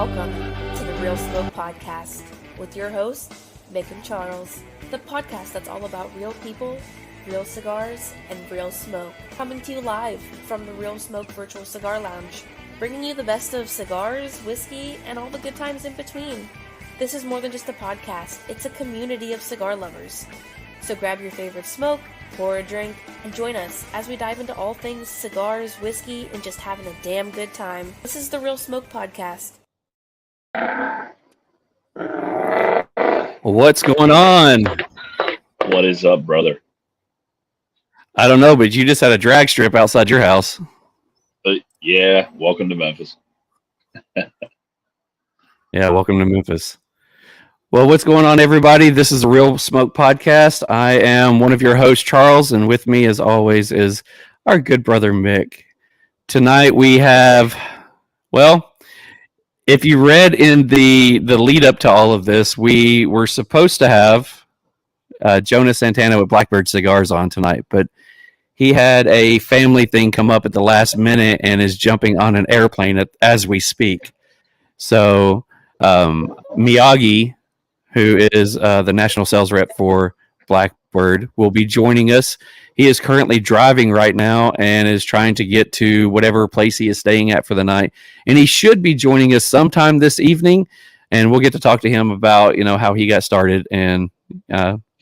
Welcome to the Real Smoke Podcast with your host, Mick and Charles, the podcast that's all about real people, real cigars, and real smoke. Coming to you live from the Real Smoke Virtual Cigar Lounge, bringing you the best of cigars, whiskey, and all the good times in between. This is more than just a podcast, it's a community of cigar lovers. So grab your favorite smoke, pour a drink, and join us as we dive into all things cigars, whiskey, and just having a damn good time. This is the Real Smoke Podcast. What's going on? What is up, brother? I don't know, but you just had a drag strip outside your house. Yeah, welcome to Memphis. Yeah, welcome to Memphis. Well, what's going on, everybody? This is the Real Smoke Podcast. I am one of your hosts, Charles, and with me, as always, is our good brother, Mick. Tonight we have, well, if you read in the lead up to all of this, we were supposed to have Jonas Santana with Blackbird Cigars on tonight, but he had a family thing come up at the last minute and is jumping on an airplane as we speak. So Miyagi, who is the national sales rep for Blackbird, will be joining us. He is currently driving right now and is trying to get to whatever place he is staying at for the night. And he should be joining us sometime this evening, and we'll get to talk to him about, how he got started and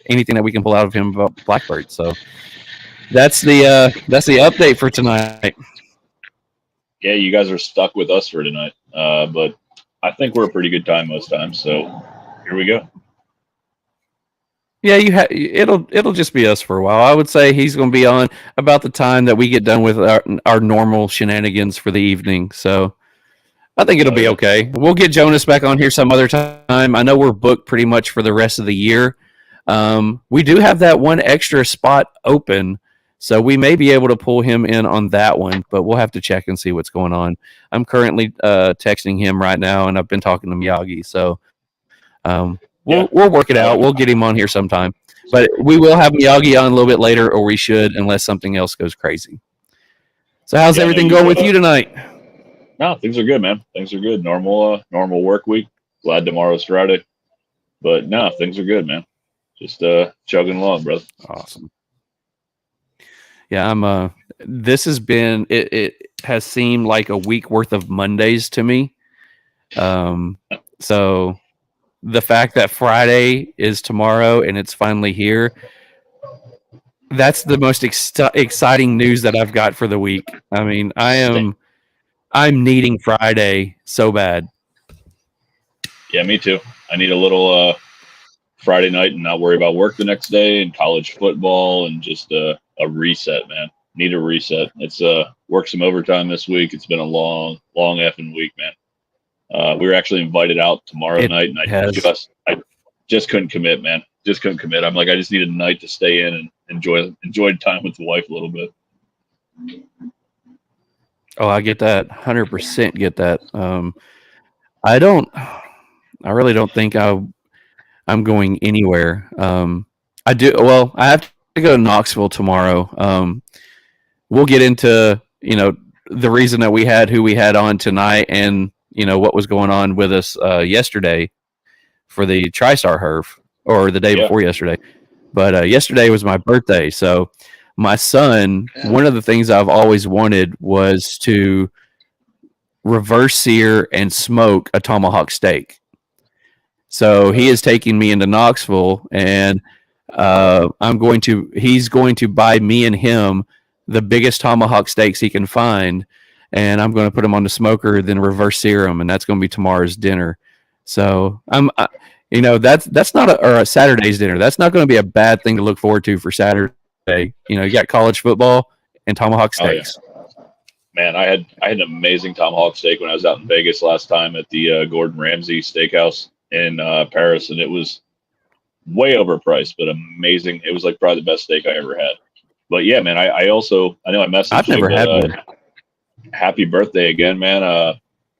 anything that we can pull out of him about Blackbird. So that's the update for tonight. Yeah, you guys are stuck with us for tonight, but I think we're a pretty good time most times. So here we go. Yeah, it'll just be us for a while. I would say he's going to be on about the time that we get done with our normal shenanigans for the evening. So I think it'll be okay. We'll get Jonas back on here some other time. I know we're booked pretty much for the rest of the year. We do have that one extra spot open, so we may be able to pull him in on that one, but we'll have to check and see what's going on. I'm currently texting him right now, and I've been talking to Miyagi, so we'll work it out. We'll get him on here sometime. But we will have Miyagi on a little bit later, or we should, unless something else goes crazy. So how's everything going with you tonight? No, things are good, man. Things are good. Normal work week. Glad tomorrow's Friday. But no, things are good, man. Just chugging along, brother. Awesome. Yeah, this has been, it has seemed like a week worth of Mondays to me. So the fact that Friday is tomorrow and it's finally here, that's the most exciting news that I've got for the week. I mean, I'm needing Friday so bad. Yeah, me too. I need a little Friday night and not worry about work the next day and college football and just a reset, man. Need a reset. It's work some overtime this week. It's been a long effing week, man. We were actually invited out tomorrow night, and I just couldn't commit, man. Just couldn't commit. I'm like, I just needed a night to stay in and enjoy time with the wife a little bit. Oh, I get that. 100% get that. I really don't think I'm going anywhere. I do. Well, I have to go to Knoxville tomorrow. We'll get into, the reason that we had who we had on tonight and, what was going on with us yesterday for the TriStar Herf, or the day before yesterday. But yesterday was my birthday. So my son, one of the things I've always wanted was to reverse sear and smoke a tomahawk steak. So he is taking me into Knoxville, and he's going to buy me and him the biggest tomahawk steaks he can find, and I'm going to put them on the smoker, then reverse sear them, and that's going to be tomorrow's dinner. So that's not a Saturday's dinner. That's not going to be a bad thing to look forward to for Saturday. You got college football and tomahawk steaks. Oh, yeah. Man, I had an amazing tomahawk steak when I was out in Vegas last time at the Gordon Ramsay Steakhouse in Paris, and it was way overpriced, but amazing. It was like probably the best steak I ever had. But yeah, man, I know I messaged I've never had one. Happy birthday again, man.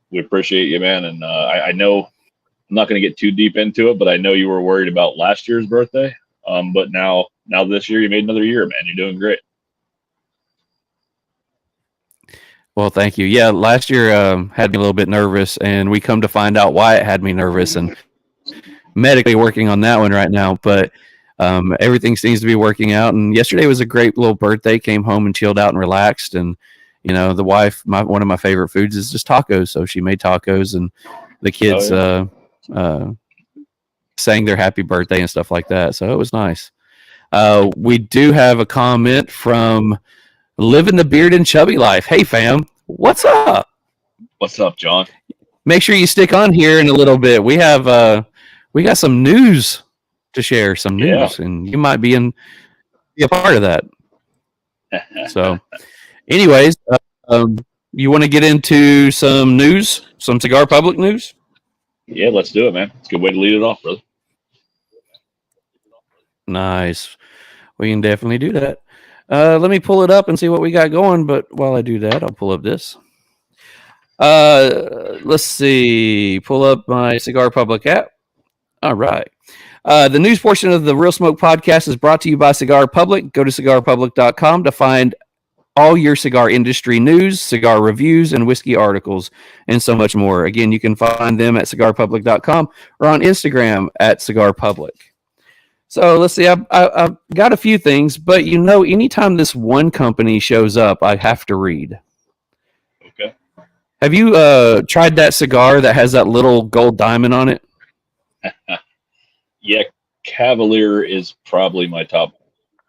We appreciate you, man. And I know I'm not going to get too deep into it, but I know you were worried about last year's birthday. But now this year you made another year, man. You're doing great. Well, thank you. Yeah, last year had me a little bit nervous, and we come to find out why it had me nervous, and medically working on that one right now. But everything seems to be working out. And yesterday was a great little birthday. Came home and chilled out and relaxed. And the wife, one of my favorite foods is just tacos, so she made tacos, and the kids sang their happy birthday and stuff like that. So it was nice. We do have a comment from Living the Beard and Chubby Life. Hey, fam, what's up? What's up, John? Make sure you stick on here in a little bit. We got some news to share, and you might be a part of that. So, anyways, you want to get into some news, some Cigar Public news? Yeah, let's do it, man. It's a good way to lead it off, brother. Nice. We can definitely do that. Let me pull it up and see what we got going. But while I do that, I'll pull up this. Let's see. Pull up my Cigar Public app. All right. The news portion of the Real Smoke podcast is brought to you by Cigar Public. Go to cigarpublic.com to find all your cigar industry news, cigar reviews, and whiskey articles, and so much more. Again, you can find them at cigarpublic.com or on Instagram at cigarpublic. So let's see. I've got a few things, but anytime this one company shows up, I have to read. Okay. Have you tried that cigar that has that little gold diamond on it? Yeah, Cavalier is probably my top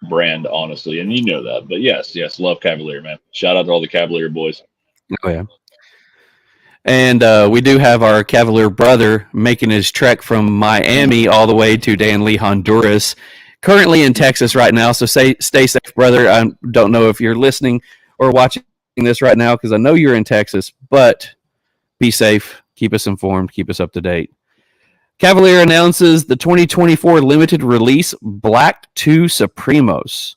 brand, honestly, and you know that. But yes, love Cavalier, man. Shout out to all the Cavalier boys. Oh yeah. And we do have our Cavalier brother making his trek from Miami all the way to Danlí, Honduras, currently in Texas right now. So stay safe, brother. I don't know if you're listening or watching this right now because I know you're in Texas, but be safe. Keep us informed. Keep us up to date. Cavalier announces the 2024 limited release Black 2 Supremos.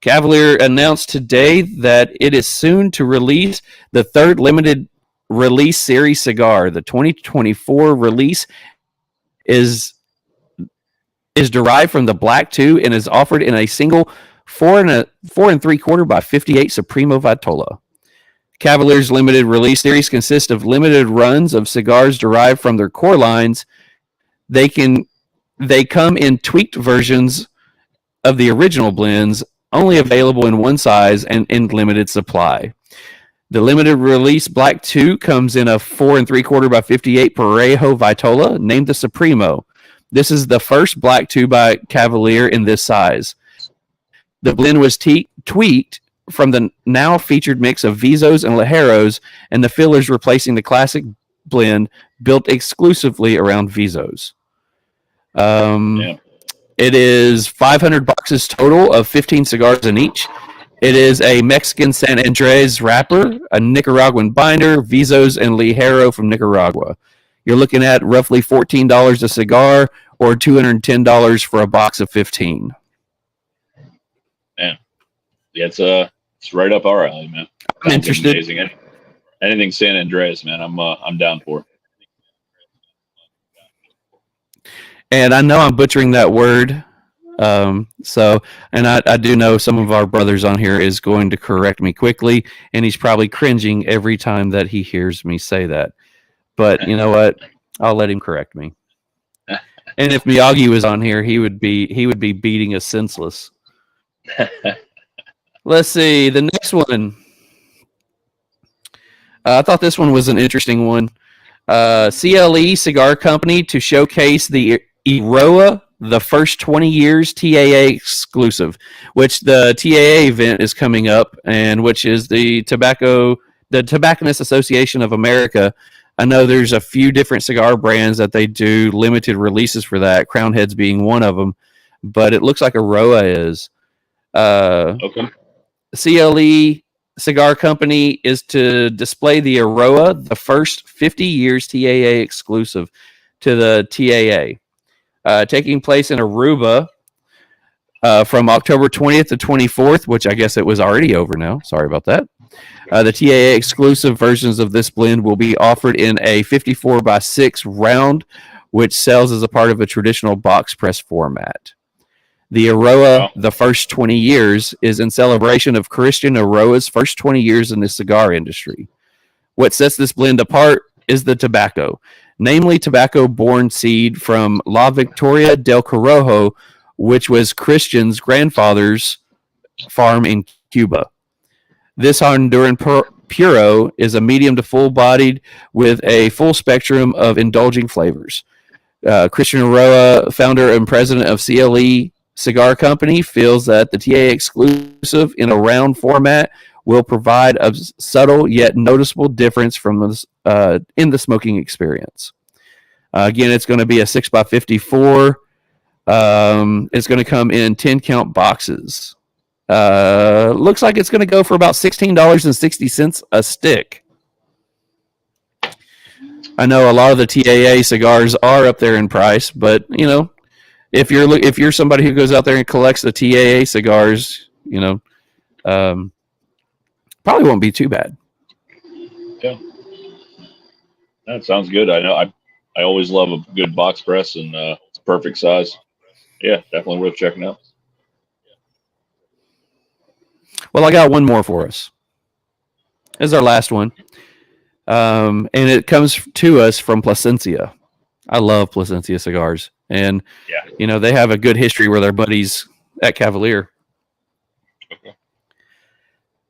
Cavalier announced today that it is soon to release the third limited release series cigar. The 2024 release is derived from the Black 2 and is offered in a single 4 3/4 by 58 Supremo Vitola. Cavalier's limited release series consists of limited runs of cigars derived from their core lines. They come in tweaked versions of the original blends, only available in one size and in limited supply. The limited release Black 2 comes in a 4 3/4 by 58 Parejo Vitola, named the Supremo. This is the first Black 2 by Cavalier in this size. The blend was tweaked from the now featured mix of Vizos and Ligeros, and the fillers replacing the classic blend built exclusively around Vizos. It is 500 boxes total of 15 cigars in each. It is a Mexican San Andres wrapper, a Nicaraguan binder, Vizos, and Ligero from Nicaragua. You're looking at roughly $14 a cigar or $210 for a box of 15. Man, yeah, it's right up our alley, man. I'm interested. Amazing. Anything San Andres, man, I'm down for. And I know I'm butchering that word. And I do know some of our brothers on here is going to correct me quickly, and he's probably cringing every time that he hears me say that. But you know what? I'll let him correct me. And if Miyagi was on here, he would be beating us senseless. Let's see the next one. I thought this one was an interesting one. CLE Cigar Company to showcase the Eroa, the first 20 years TAA exclusive, which the TAA event is coming up, and which is the Tobacconist Association of America. I know there's a few different cigar brands that they do limited releases for that, Crown Heads being one of them, but it looks like Eroa is. Okay. CLE Cigar Company is to display the Eroa, the first 50 years TAA exclusive to the TAA. Taking place in Aruba from October 20th to 24th, which I guess it was already over now. Sorry about that. The TAA exclusive versions of this blend will be offered in a 54x6 round, which sells as a part of a traditional box press format. The Aroa, the first 20 years, is in celebration of Christian Aroa's first 20 years in the cigar industry. What sets this blend apart is the tobacco, namely tobacco-borne seed from La Victoria del Corojo, which was Christian's grandfather's farm in Cuba. This Honduran Puro is a medium to full-bodied with a full spectrum of indulging flavors. Christian Aroa, founder and president of CLE Cigar Company, feels that the TA exclusive in a round format will provide a subtle yet noticeable difference from in the smoking experience. Again, it's going to be a 6x54. It's going to come in 10-count boxes. Looks like it's going to go for about $16.60 a stick. I know a lot of the TAA cigars are up there in price, but you know, if you're somebody who goes out there and collects the TAA cigars, you know, probably won't be too bad. Yeah, that sounds good. I know I always love a good box press, and it's perfect size. Yeah, definitely worth checking out. Well, I got one more for us. This is our last one. And it comes to us from Plasencia. I love Plasencia cigars. And, you know, they have a good history with their buddies at Cavalier. Okay.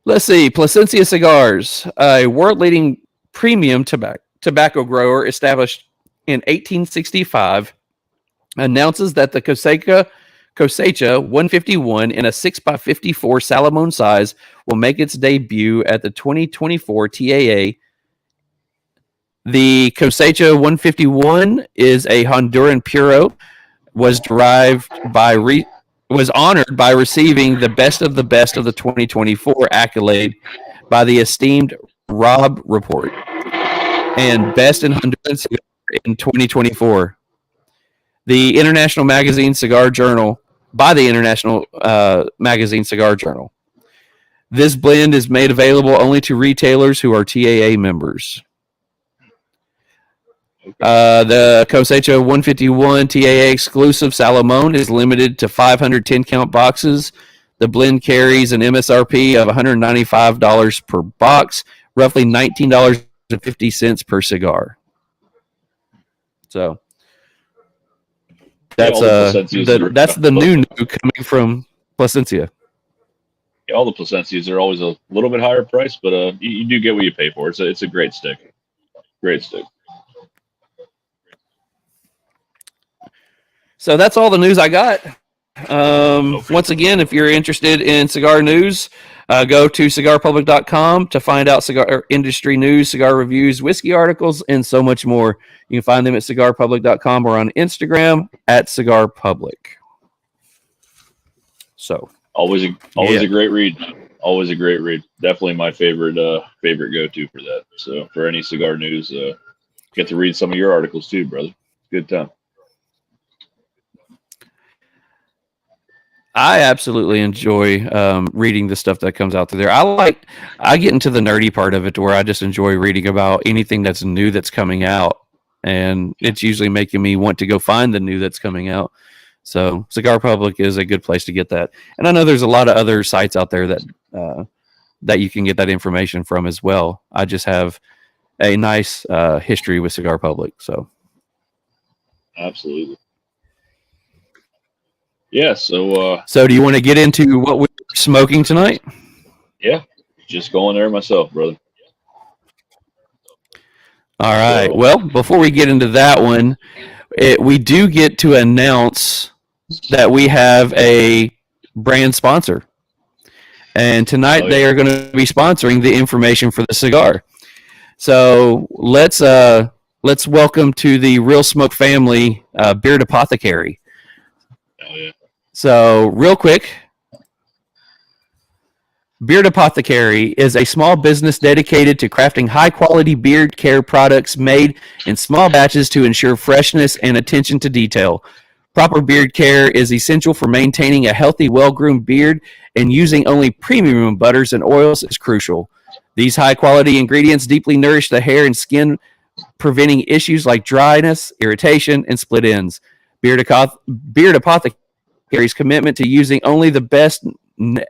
Let's see. Plasencia Cigars, a world-leading premium tobacco grower established in 1865, announces that the Cosecha 151 in a 6x54 Salomon size will make its debut at the 2024 TAA. The Cosecha 151 is a Honduran Puro, was honored by receiving the best of the 2024 accolade by the esteemed Rob Report and Best in Honduran Cigar in 2024. The International Magazine Cigar Journal, by the International Magazine Cigar Journal. This blend is made available only to retailers who are TAA members. The Cosecha 151 TAA exclusive Salomon is limited to 510 count boxes. The blend carries an MSRP of $195 per box, roughly $19.50 per cigar. So that's the new coming from Plasencia. Yeah, all the Plasencias are always a little bit higher price, but you do get what you pay for. It's a great stick. Great stick. So that's all the news I got. Once again, if you're interested in cigar news, go to cigarpublic.com to find out cigar industry news, cigar reviews, whiskey articles, and so much more. You can find them at cigarpublic.com or on Instagram at cigarpublic. So always a great read. Always a great read. Definitely my favorite go-to for that. So for any cigar news, get to read some of your articles too, brother. Good time. I absolutely enjoy reading the stuff that comes out there. I get into the nerdy part of it to where I just enjoy reading about anything that's new that's coming out, and it's usually making me want to go find the new that's coming out. So Cigar Public is a good place to get that. And I know there's a lot of other sites out there that you can get that information from as well. I just have a nice history with Cigar Public. So absolutely. Yeah, so do you want to get into what we're smoking tonight? Yeah, just going there myself, brother. All right. Well, before we get into that one, we do get to announce that we have a brand sponsor. And tonight they are going to be sponsoring the information for the cigar. So let's welcome to the Real Smoke family, Beard Apothecary. Oh, yeah. So, real quick, Beard Apothecary is a small business dedicated to crafting high-quality beard care products made in small batches to ensure freshness and attention to detail. Proper beard care is essential for maintaining a healthy, well-groomed beard, and using only premium butters and oils is crucial. These high-quality ingredients deeply nourish the hair and skin, preventing issues like dryness, irritation, and split ends. Beard Apothecary Apothecary's commitment to using only the best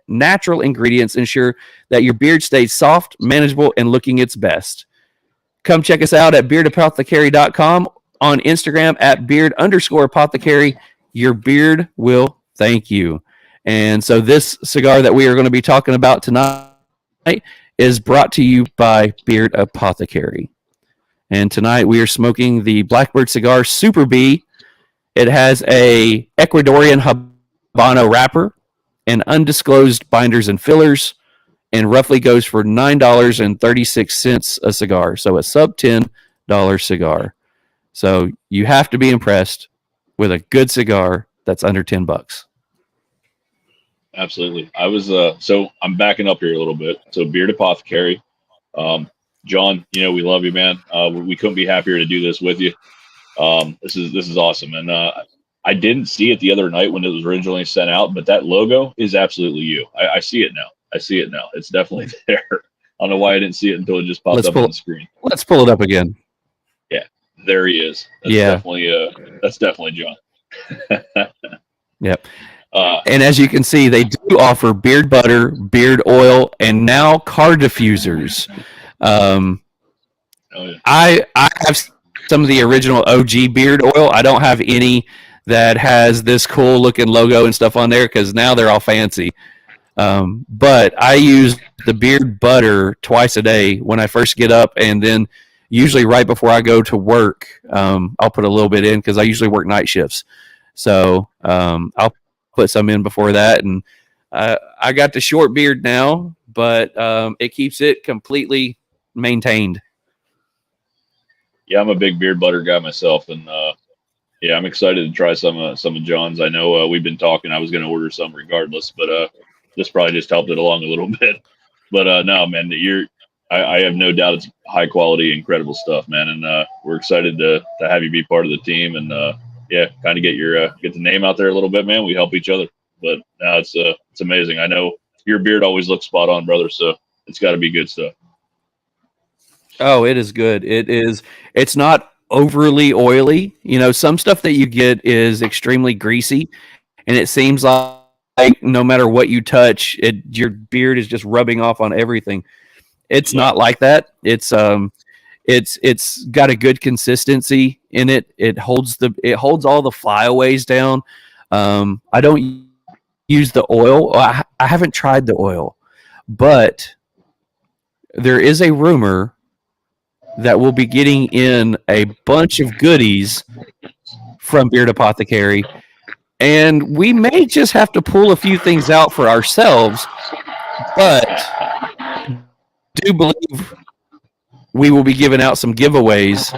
natural ingredients ensure that your beard stays soft, manageable, and looking its best. Come check us out at beardapothecary.com, on Instagram at beard_apothecary. Your beard will thank you. And so this cigar that we are going to be talking about tonight is brought to you by Beard Apothecary. And tonight we are smoking the Blackbird Cigar Super B. It has a Ecuadorian Habano wrapper and undisclosed binders and fillers, and roughly goes for $9.36 a cigar. So a sub $10 cigar. So you have to be impressed with a good cigar that's under $10. Absolutely. I was so I'm backing up here a little bit. So Beard Apothecary, John, we love you, man. We couldn't be happier to do this with you. This is awesome, and I didn't see it the other night when it was originally sent out, but that logo is absolutely you. I see it now. It's definitely there. I don't know why I didn't see it until it just popped up on the screen. Let's pull it up again. Yeah, there he is. That's definitely John. Yep. And as you can see, they do offer beard butter, beard oil, and now car diffusers. Oh, yeah. I have some of the original OG beard oil. I don't have any that has this cool looking logo and stuff on there because now they're all fancy. But I use the beard butter twice a day when I first get up, and then usually right before I go to work, I'll put a little bit in because I usually work night shifts. So I'll put some in before that, and I got the short beard now, but it keeps it completely maintained. Yeah, I'm a big beard butter guy myself, and I'm excited to try some of John's. I know we've been talking. I was going to order some regardless, but this probably just helped it along a little bit. But no, man, I have no doubt it's high quality, incredible stuff, man, and we're excited to have you be part of the team, and kind of get the name out there a little bit, man. We help each other, but now it's amazing. I know your beard always looks spot on, brother, so it's got to be good stuff. Oh, it is good. It's not overly oily. Some stuff that you get is extremely greasy, and it seems like no matter what you touch, your beard is just rubbing off on everything. It's not like that. It's got a good consistency in it. It holds all the flyaways down. I don't use the oil. I haven't tried the oil, but there is a rumor that we'll be getting in a bunch of goodies from Beard Apothecary, and we may just have to pull a few things out for ourselves, but do believe we will be giving out some giveaways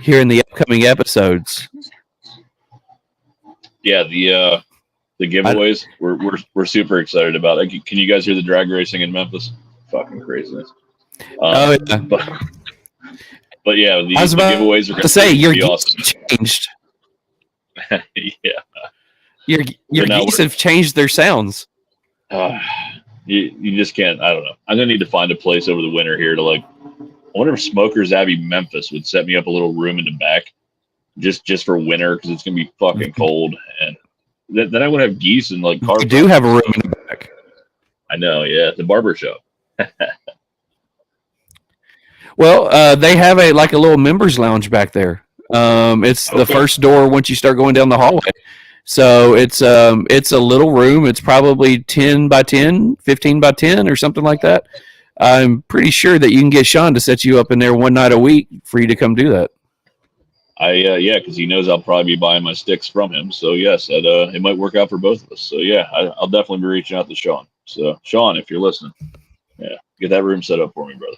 here in the upcoming episodes. Yeah, the giveaways we're super excited about. Can you guys hear the drag racing in Memphis? Fucking craziness. Yeah. But yeah, the giveaways are going to say your be geese awesome. Changed. Yeah, your geese have changed their sounds. You just can't. I don't know. I'm gonna need to find a place over the winter here to I wonder if Smokers Abbey Memphis would set me up a little room in the back, just for winter because it's gonna be fucking cold, and then I would have geese and car. You do have a room in the back. I know. Yeah, the barber shop. Well, they have a little members lounge back there. It's the first door once you start going down the hallway. So it's a little room. It's probably 10 by 10, 15 by 10 or something like that. I'm pretty sure that you can get Sean to set you up in there one night a week for you to come do that. Because he knows I'll probably be buying my sticks from him. So yes, it might work out for both of us. So yeah, I'll definitely be reaching out to Sean. So Sean, if you're listening, get that room set up for me, brother.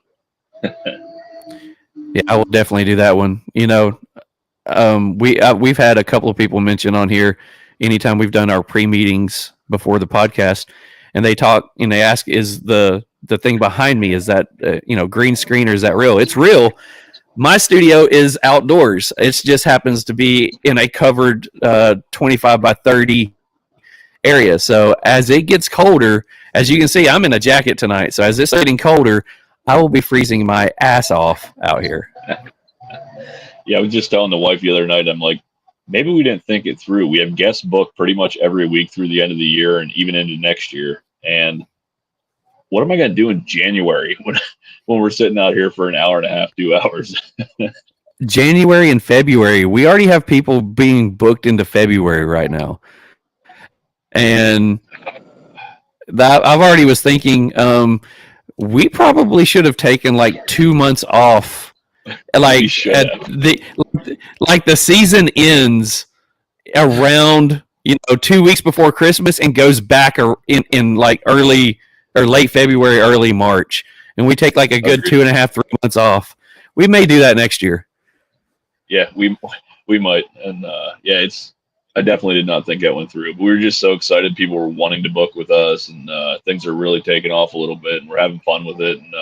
Yeah, I will definitely do that one. We've had a couple of people mention on here anytime we've done our pre-meetings before the podcast, and they talk and they ask, is the thing behind me, is that green screen, or is that real? It's real. My studio is outdoors. It just happens to be in a covered 25 by 30 area. So as it gets colder, as you can see, I'm in a jacket tonight. So as it's getting colder, I will be freezing my ass off out here. Yeah, I was just telling the wife the other night, I'm like, maybe we didn't think it through. We have guests booked pretty much every week through the end of the year and even into next year. And what am I going to do in January when we're sitting out here for an hour and a half, 2 hours? January and February. We already have people being booked into February right now. And that I've already was thinking, we probably should have taken like 2 months off. Like the season ends around 2 weeks before Christmas and goes back in like early or late February, early March, and we take like a good 2.5, 3 months off. We may do that next year. Yeah, we might, and I definitely did not think that went through. But we were just so excited. People were wanting to book with us, and things are really taking off a little bit, and we're having fun with it. And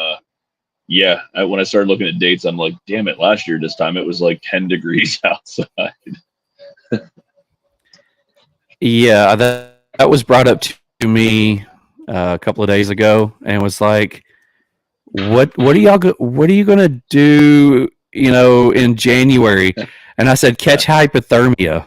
when I started looking at dates, I'm like, damn it! Last year this time it was like 10 degrees outside. Yeah, that was brought up to me a couple of days ago, and was like, what are you gonna do? In January, and I said, catch hypothermia.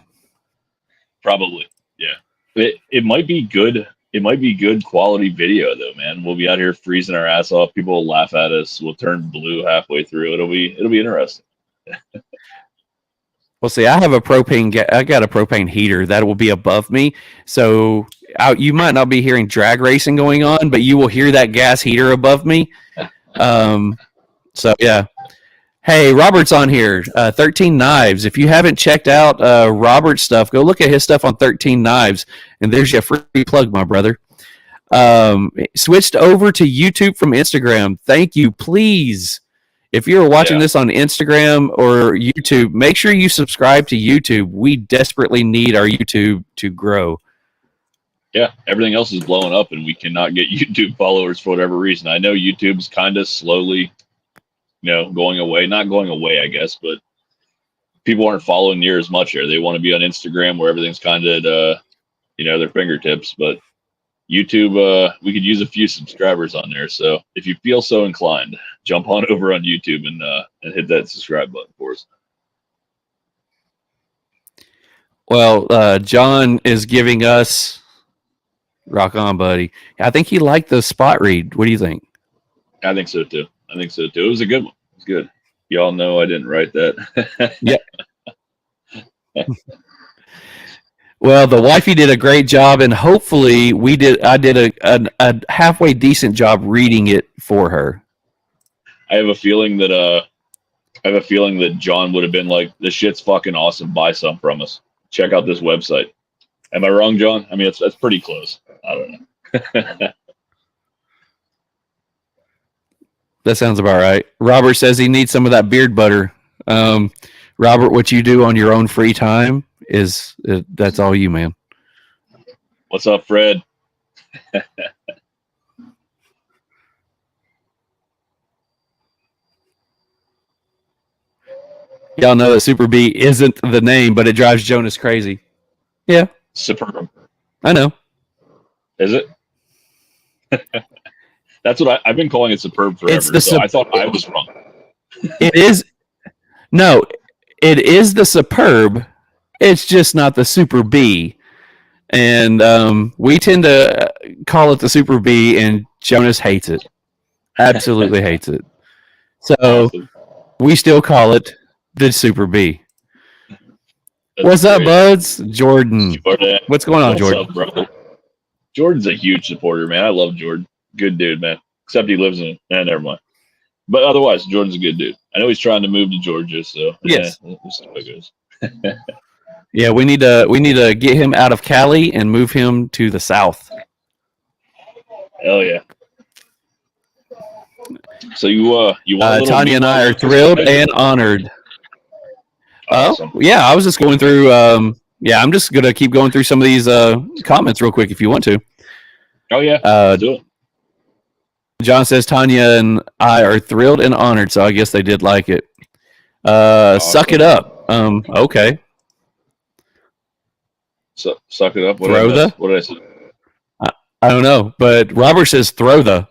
Probably, yeah. It might be good. It might be good quality video though, man. We'll be out here freezing our ass off. People will laugh at us. We'll turn blue halfway through. It'll be interesting. Well, see, I got a propane heater that will be above me, so you might not be hearing drag racing going on, but you will hear that gas heater above me. So yeah. Hey, Robert's on here. 13 Knives. If you haven't checked out Robert's stuff, go look at his stuff on 13 Knives, and there's your free plug, my brother. Switched over to YouTube from Instagram. Thank you. Please, if you're watching this on Instagram or YouTube, make sure you subscribe to YouTube. We desperately need our YouTube to grow. Yeah, everything else is blowing up, and we cannot get YouTube followers for whatever reason. I know YouTube's kind of slowly going away. Not going away, I guess, but people aren't following near as much here. They want to be on Instagram where everything's kind of at, their fingertips. But YouTube, we could use a few subscribers on there. So if you feel so inclined, jump on over on YouTube and hit that subscribe button for us. Well, John is giving us rock on, buddy. I think he liked the spot read. What do you think? I think so too. It was a good one. It was good. Y'all know I didn't write that. Yeah. Well, the wifey did a great job, and hopefully I did a halfway decent job reading it for her. I have a feeling that John would have been like, "This shit's fucking awesome. Buy some from us. Check out this website." Am I wrong, John? I mean, that's pretty close. I don't know. That sounds about right. Robert says he needs some of that beard butter. Robert, what you do on your own free time that's all you, man. What's up, Fred? Y'all know that Super B isn't the name, but it drives Jonas crazy. Yeah. Superb. I know. Is it? That's what I've been calling it Superb forever. I thought I was wrong. It is. No, it is the Superb. It's just not the Super B. And we tend to call it the Super B, and Jonas hates it. Absolutely hates it. So awesome. We still call it the Super B. What's up, buds? Jordan. What's going on, Jordan? What's up, brother? Jordan's a huge supporter, man. I love Jordan. Good dude, man. Except he lives in never mind. But otherwise, Jordan's a good dude. I know he's trying to move to Georgia, so yes. We'll see how it goes. Yeah, we need to get him out of Cali and move him to the South. Hell yeah. So you want Tanya and I are thrilled and honored. Awesome. Yeah, I was just going through. I'm just gonna keep going through some of these comments real quick if you want to. Oh yeah, let's do it. John says Tanya and I are thrilled and honored, so I guess they did like it. Awesome. Suck it up. Okay. So, suck it up. What did I say? I don't know, but Robert says throw the.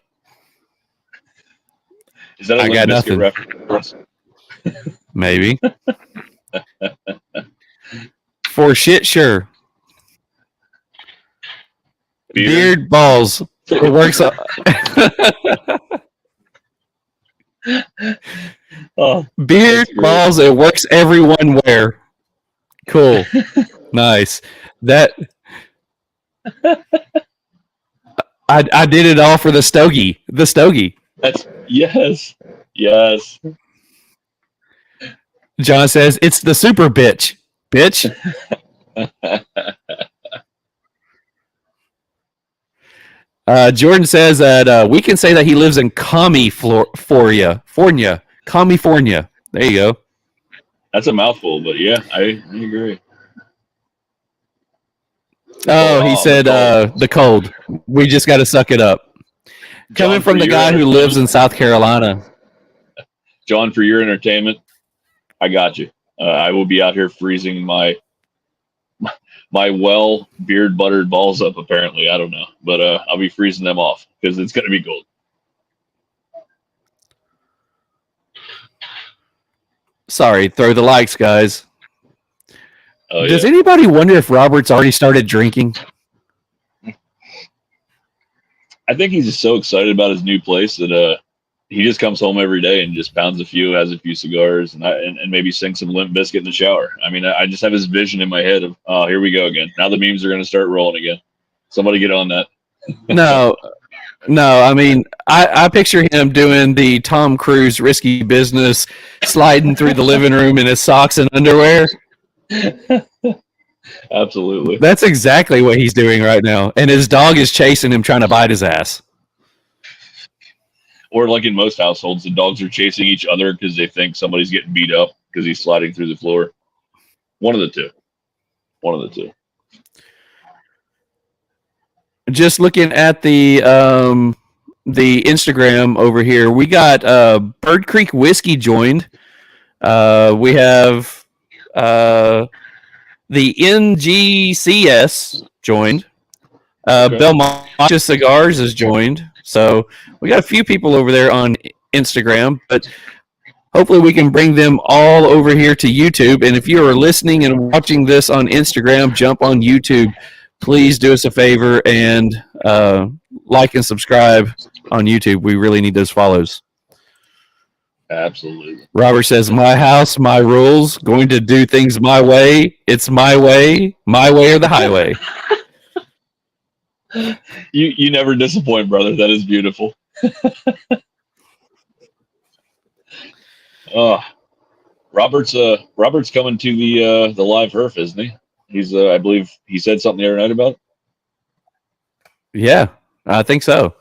Is that I got nothing. Reference? Maybe. For shit, sure. Beard balls. It works. Beard balls. It works everyone where. Cool. Nice. That. I did it all for the stogie. The stogie. That's yes. John says it's the super bitch. Bitch. Jordan says that we can say that he lives in California. California. There you go. That's a mouthful, but yeah, I agree. Oh, he said the cold. We just got to suck it up. Coming from the guy who lives in South Carolina. John, for your entertainment, I got you. I will be out here freezing my beard buttered balls up. Apparently, I don't know, but I'll be freezing them off because it's going to be cold. Sorry, throw the likes, guys. Oh, Does anybody wonder if Robert's already started drinking? I think he's just so excited about his new place that he just comes home every day and just pounds a few, has a few cigars, and maybe sings some Limp Bizkit in the shower. I mean, I just have his vision in my head of, oh, here we go again. Now the memes are going to start rolling again. Somebody get on that. No. I mean, I picture him doing the Tom Cruise risky business, sliding through the living room in his socks and underwear. Absolutely. That's exactly what he's doing right now. And his dog is chasing him, trying to bite his ass. Or like in most households, the dogs are chasing each other because they think somebody's getting beat up because he's sliding through the floor. One of the two. Just looking at the Instagram over here, we got Bird Creek Whiskey joined. We have the NGCS joined. Belmont Cigars is joined. So we got a few people over there on Instagram, but hopefully we can bring them all over here to YouTube. And if you are listening and watching this on Instagram, jump on YouTube. Please do us a favor and like and subscribe on YouTube. We really need those follows. Absolutely. Robert says, my house, my rules, going to do things my way. It's my way or the highway. You never disappoint, brother. That is beautiful. Robert's coming to the live Herf, isn't he? He's I believe he said something the other night about it. Yeah, I think so.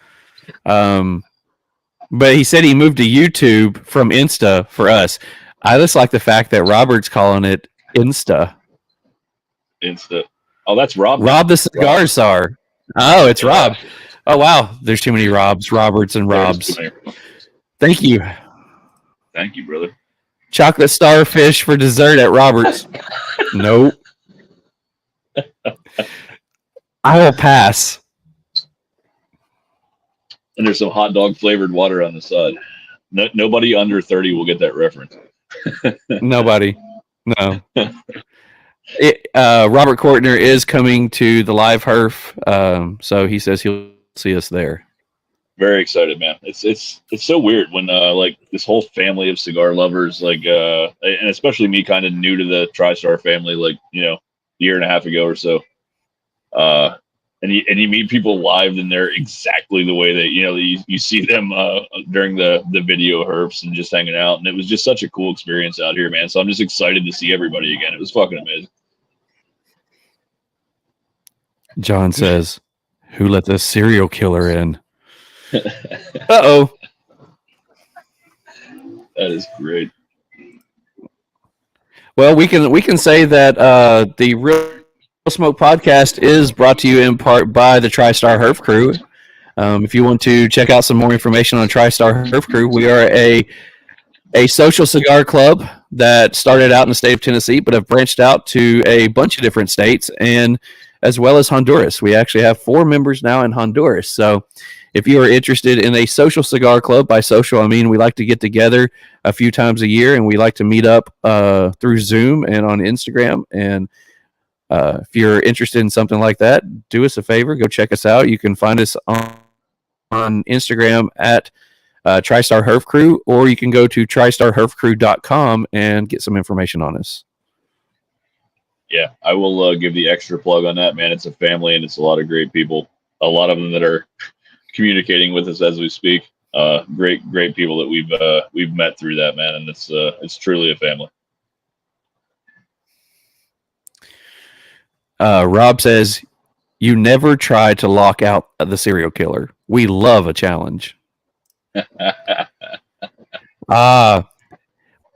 But he said he moved to YouTube from Insta for us. I just like the fact that Robert's calling it Insta. Oh, that's Rob. Rob the Cigar Czar. Oh, it's Rob. Oh, wow. There's too many Roberts and Robs. Thank you. Thank you, brother. Chocolate starfish for dessert at Robert's. Nope. I will pass. And there's some hot dog flavored water on the side. Nobody under 30 will get that reference. Nobody. No. Robert Kortner is coming to the live Herf, so he says he'll see us there. Very excited, man. It's so weird when like this whole family of cigar lovers, like and especially me, kind of new to the TriStar family, like a year and a half ago or so. And you meet people live and they're exactly the way that you see them during the video Herfs and just hanging out, and it was just such a cool experience out here, man. So I'm just excited to see everybody again. It was fucking amazing. John says, "Who let the serial killer in?" Uh-oh. That is great. Well, we can say that the Real Smoke Podcast is brought to you in part by the TriStar Herf Crew. If you want to check out some more information on TriStar Herf Crew, we are a social cigar club that started out in the state of Tennessee, but have branched out to a bunch of different states and as well as Honduras. We actually have 4 members now in Honduras. So if you are interested in a social cigar club, by social, I mean we like to get together a few times a year, and we like to meet up through Zoom and on Instagram and If you're interested in something like that, do us a favor, go check us out. You can find us on Instagram at TriStar Herf Crew, or you can go to tristarherfcrew.com and get some information on us. Yeah, I will give the extra plug on that, man. It's a family, and it's a lot of great people. A lot of them that are communicating with us as we speak. Great people that we've met through that, man, and it's truly a family. Rob says, "You never try to lock out the serial killer. We love a challenge." There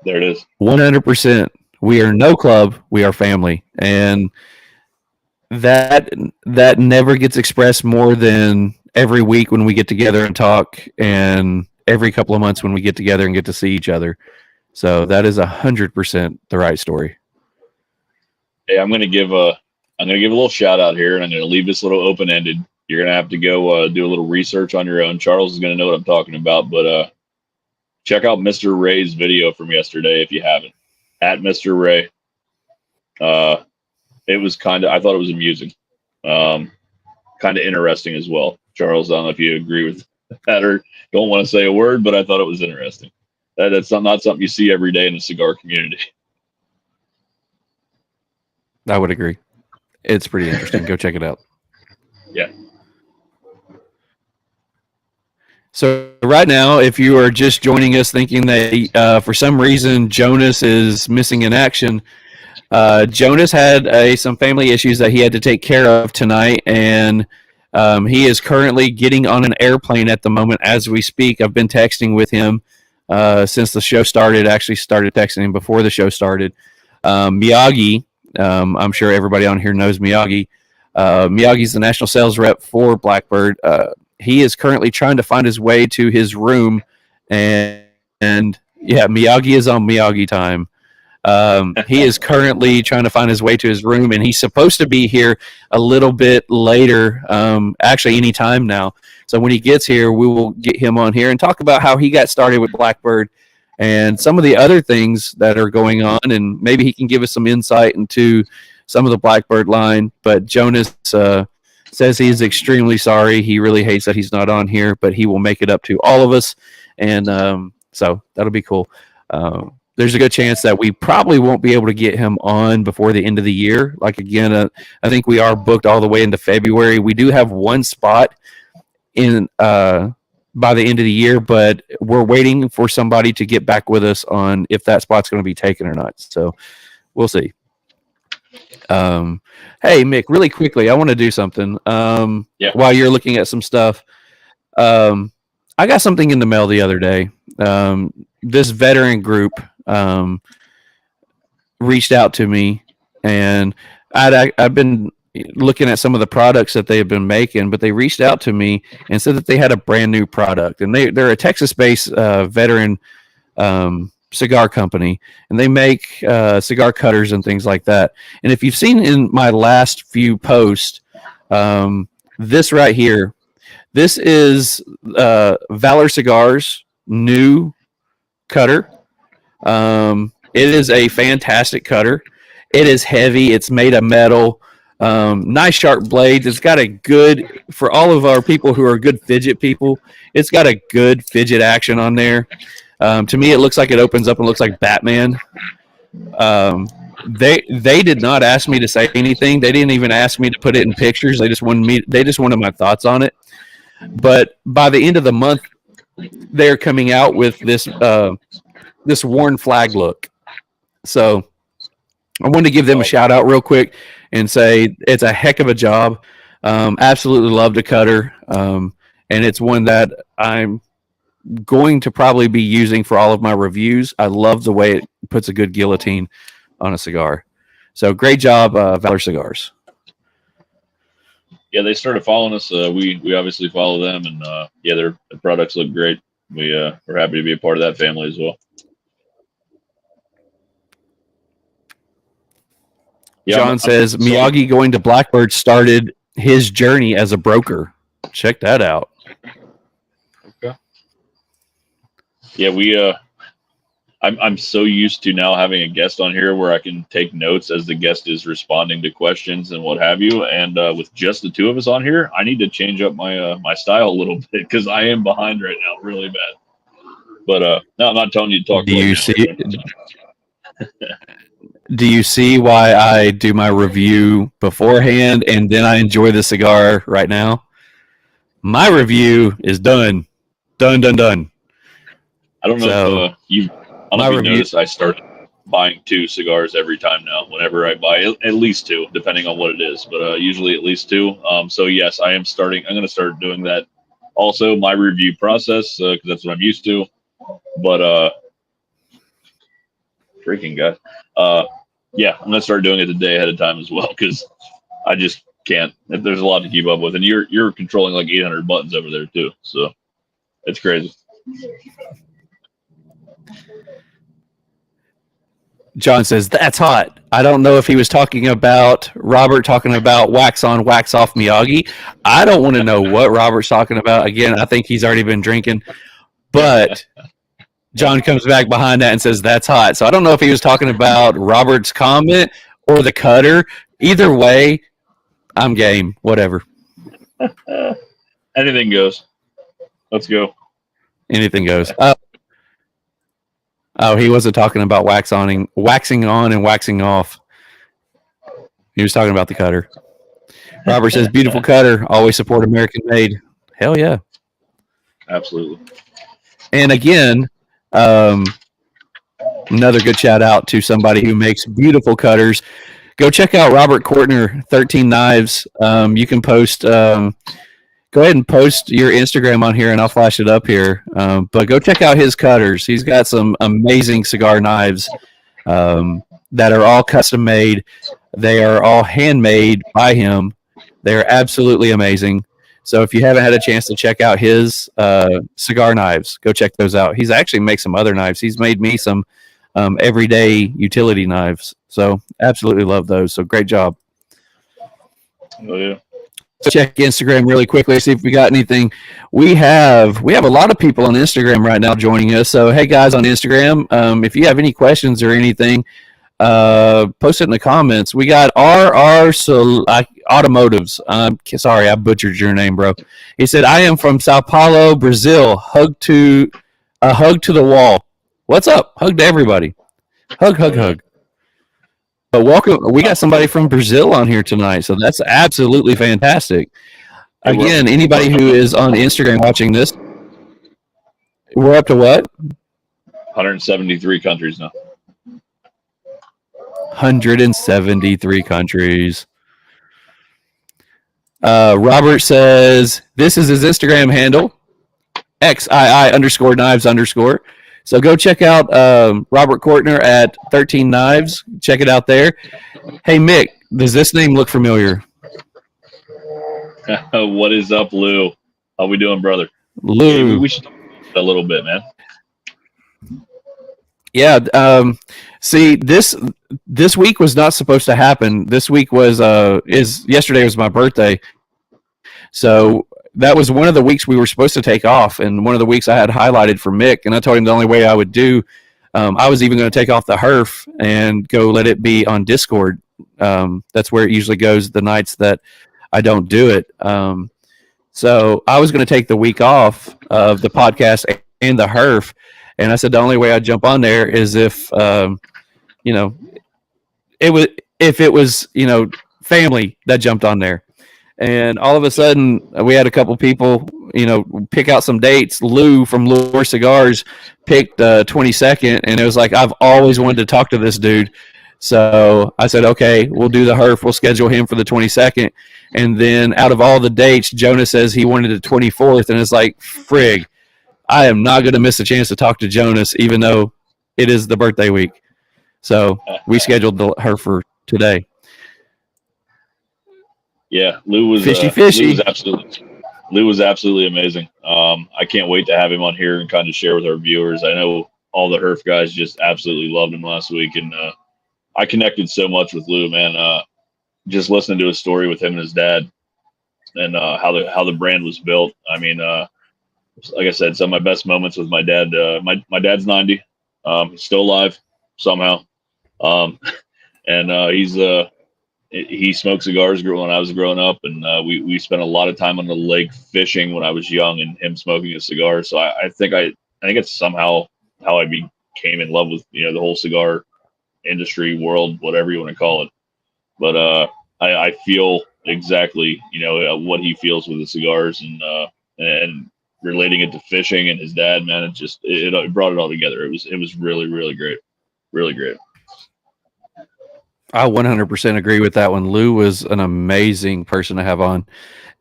it is. 100%. We are no club. We are family, and that never gets expressed more than every week when we get together and talk, and every couple of months when we get together and get to see each other. So that is 100% the right story. Hey, I'm gonna give a little shout out here, and I'm gonna leave this a little open ended. You're gonna have to go do a little research on your own. Charles is gonna know what I'm talking about, but check out Mr. Ray's video from yesterday if you haven't. At Mr. Ray. It was I thought it was amusing. Kind of interesting as well. Charles, I don't know if you agree with that or don't want to say a word, but I thought it was interesting. That's not something you see every day in the cigar community. I would agree. It's pretty interesting. Go check it out. Yeah. So right now, if you are just joining us thinking that for some reason Jonas is missing in action, Jonas had some family issues that he had to take care of tonight, and he is currently getting on an airplane at the moment as we speak. I've been texting with him since the show started. Actually started texting him before the show started. Miyagi, I'm sure everybody on here knows Miyagi. Miyagi's the national sales rep for Blackbird. He is currently trying to find his way to his room, and yeah, Miyagi is on Miyagi time. He is currently trying to find his way to his room, and he's supposed to be here a little bit later, actually any time now. So when he gets here, we will get him on here and talk about how he got started with Blackbird and some of the other things that are going on, and maybe he can give us some insight into some of the Blackbird line. But Jonas says he is extremely sorry. He really hates that he's not on here, but he will make it up to all of us, and so that'll be cool. There's a good chance that we probably won't be able to get him on before the end of the year. Like, again, I think we are booked all the way into February. We do have one spot in by the end of the year, but we're waiting for somebody to get back with us on if that spot's going to be taken or not. So we'll see. Hey, Mick, really quickly, I want to do something while you're looking at some stuff. I got something in the mail the other day. This veteran group reached out to me, and I've been looking at some of the products that they've been making, but they reached out to me and said that they had a brand new product, and they're a Texas-based veteran cigar company, and they make cigar cutters and things like that. And if you've seen in my last few posts, this right here, this is Valor Cigars' new cutter. It is a fantastic cutter. It is heavy. It's made of metal. Nice sharp blades. It's got a good, for all of our people who are good fidget people, it's got a good fidget action on there. To me, it looks like it opens up and looks like Batman. They did not ask me to say anything. They didn't even ask me to put it in pictures. They just wanted my thoughts on it. But by the end of the month, they're coming out with this worn flag look. So I wanted to give them a shout out real quick and say it's a heck of a job. Absolutely love the cutter. And it's one that I'm going to probably be using for all of my reviews. I love the way it puts a good guillotine on a cigar. So great job, Valor Cigars. Yeah, they started following us. We obviously follow them, and their products look great. We're happy to be a part of that family as well. Yeah, John says Miyagi going to Blackbird started his journey as a broker. Check that out. Okay. Yeah, I'm so used to now having a guest on here where I can take notes as the guest is responding to questions and what have you. And with just the two of us on here, I need to change up my my style a little bit because I am behind right now, really bad. But no, I'm not telling you to talk. Do you see? Do you see why I do my review beforehand and then I enjoy the cigar right now? My review is done. Done. I don't know So, if you. I don't know if you noticed. I started buying 2 cigars every time now. Whenever I buy at least 2, depending on what it is, but usually at least 2. So yes, I am starting. I'm going to start doing that. Also, my review process because that's what I'm used to. But freaking guy. Yeah, I'm going to start doing it the day ahead of time as well because I just can't. There's a lot to keep up with, and you're controlling like 800 buttons over there too. So it's crazy. John says, that's hot. I don't know if he was talking about Robert talking about wax on, wax off Miyagi. I don't want to know what Robert's talking about. Again, I think he's already been drinking. But John comes back behind that and says, that's hot. So I don't know if he was talking about Robert's comment or the cutter. Either way, I'm game. Whatever. Anything goes. Let's go. Anything goes. Oh, he wasn't talking about waxing on and waxing off. He was talking about the cutter. Robert says, beautiful cutter. Always support American made. Hell yeah. Absolutely. And again, another good shout out to somebody who makes beautiful cutters. Go check out Robert Kortner, 13 Knives. You can post... go ahead and post your Instagram on here, and I'll flash it up here. But go check out his cutters. He's got some amazing cigar knives that are all custom made. They are all handmade by him. They're absolutely amazing. So if you haven't had a chance to check out his cigar knives, go check those out. He's actually made some other knives. He's made me some everyday utility knives. So absolutely love those. So great job. Oh, yeah. Check Instagram really quickly, see if we got anything. We have a lot of people on Instagram right now joining us. So hey guys on Instagram, if you have any questions or anything, post it in the comments. We got RR Automotives. Sorry, I butchered your name, bro. He said, I am from Sao Paulo, Brazil. Hug to the wall. What's up? Hug to everybody. Hug. But welcome. We got somebody from Brazil on here tonight, so that's absolutely fantastic. Again, anybody who is on Instagram watching this, we're up to what? 173 countries now. 173 countries. Robert says this is his Instagram handle, XII_knives_. So go check out Robert Kortner at 13 Knives. Check it out there. Hey, Mick, does this name look familiar? What is up, Lou? How we doing, brother? Lou. Maybe we should talk a little bit, man. Yeah. See, this week was not supposed to happen. This week was yesterday was my birthday. So that was one of the weeks we were supposed to take off, and one of the weeks I had highlighted for Mick, and I told him the only way I would do, I was even going to take off the Herf and go let it be on Discord. That's where it usually goes the nights that I don't do it. So I was going to take the week off of the podcast and the Herf, and I said the only way I'd jump on there is if, it was family that jumped on there. And all of a sudden, we had a couple people, pick out some dates. Lou from Lure Cigars picked 22nd, and it was like, I've always wanted to talk to this dude. So I said, okay, we'll do the Herf. We'll schedule him for the 22nd. And then out of all the dates, Jonah says he wanted the 24th, and it's like, frig, I am not going to miss a chance to talk to Jonas, even though it is the birthday week. So we scheduled the Herf for today. Yeah, Lou was fishy. Lou was absolutely amazing. I can't wait to have him on here and kind of share with our viewers. I know all the Herf guys just absolutely loved him last week, and I connected so much with Lou, man. Just listening to his story with him and his dad, and how the brand was built. I mean, like I said, some of my best moments with my dad. My dad's 90. He's still alive somehow. And he smoked cigars when I was growing up, and we spent a lot of time on the lake fishing when I was young, and him smoking a cigar. So I think it's somehow how I became in love with the whole cigar industry world, whatever you want to call it. But I feel exactly what he feels with the cigars, and relating it to fishing and his dad, man, it brought it all together. It was really, really great, really great. I 100% agree with that one. Lou was an amazing person to have on.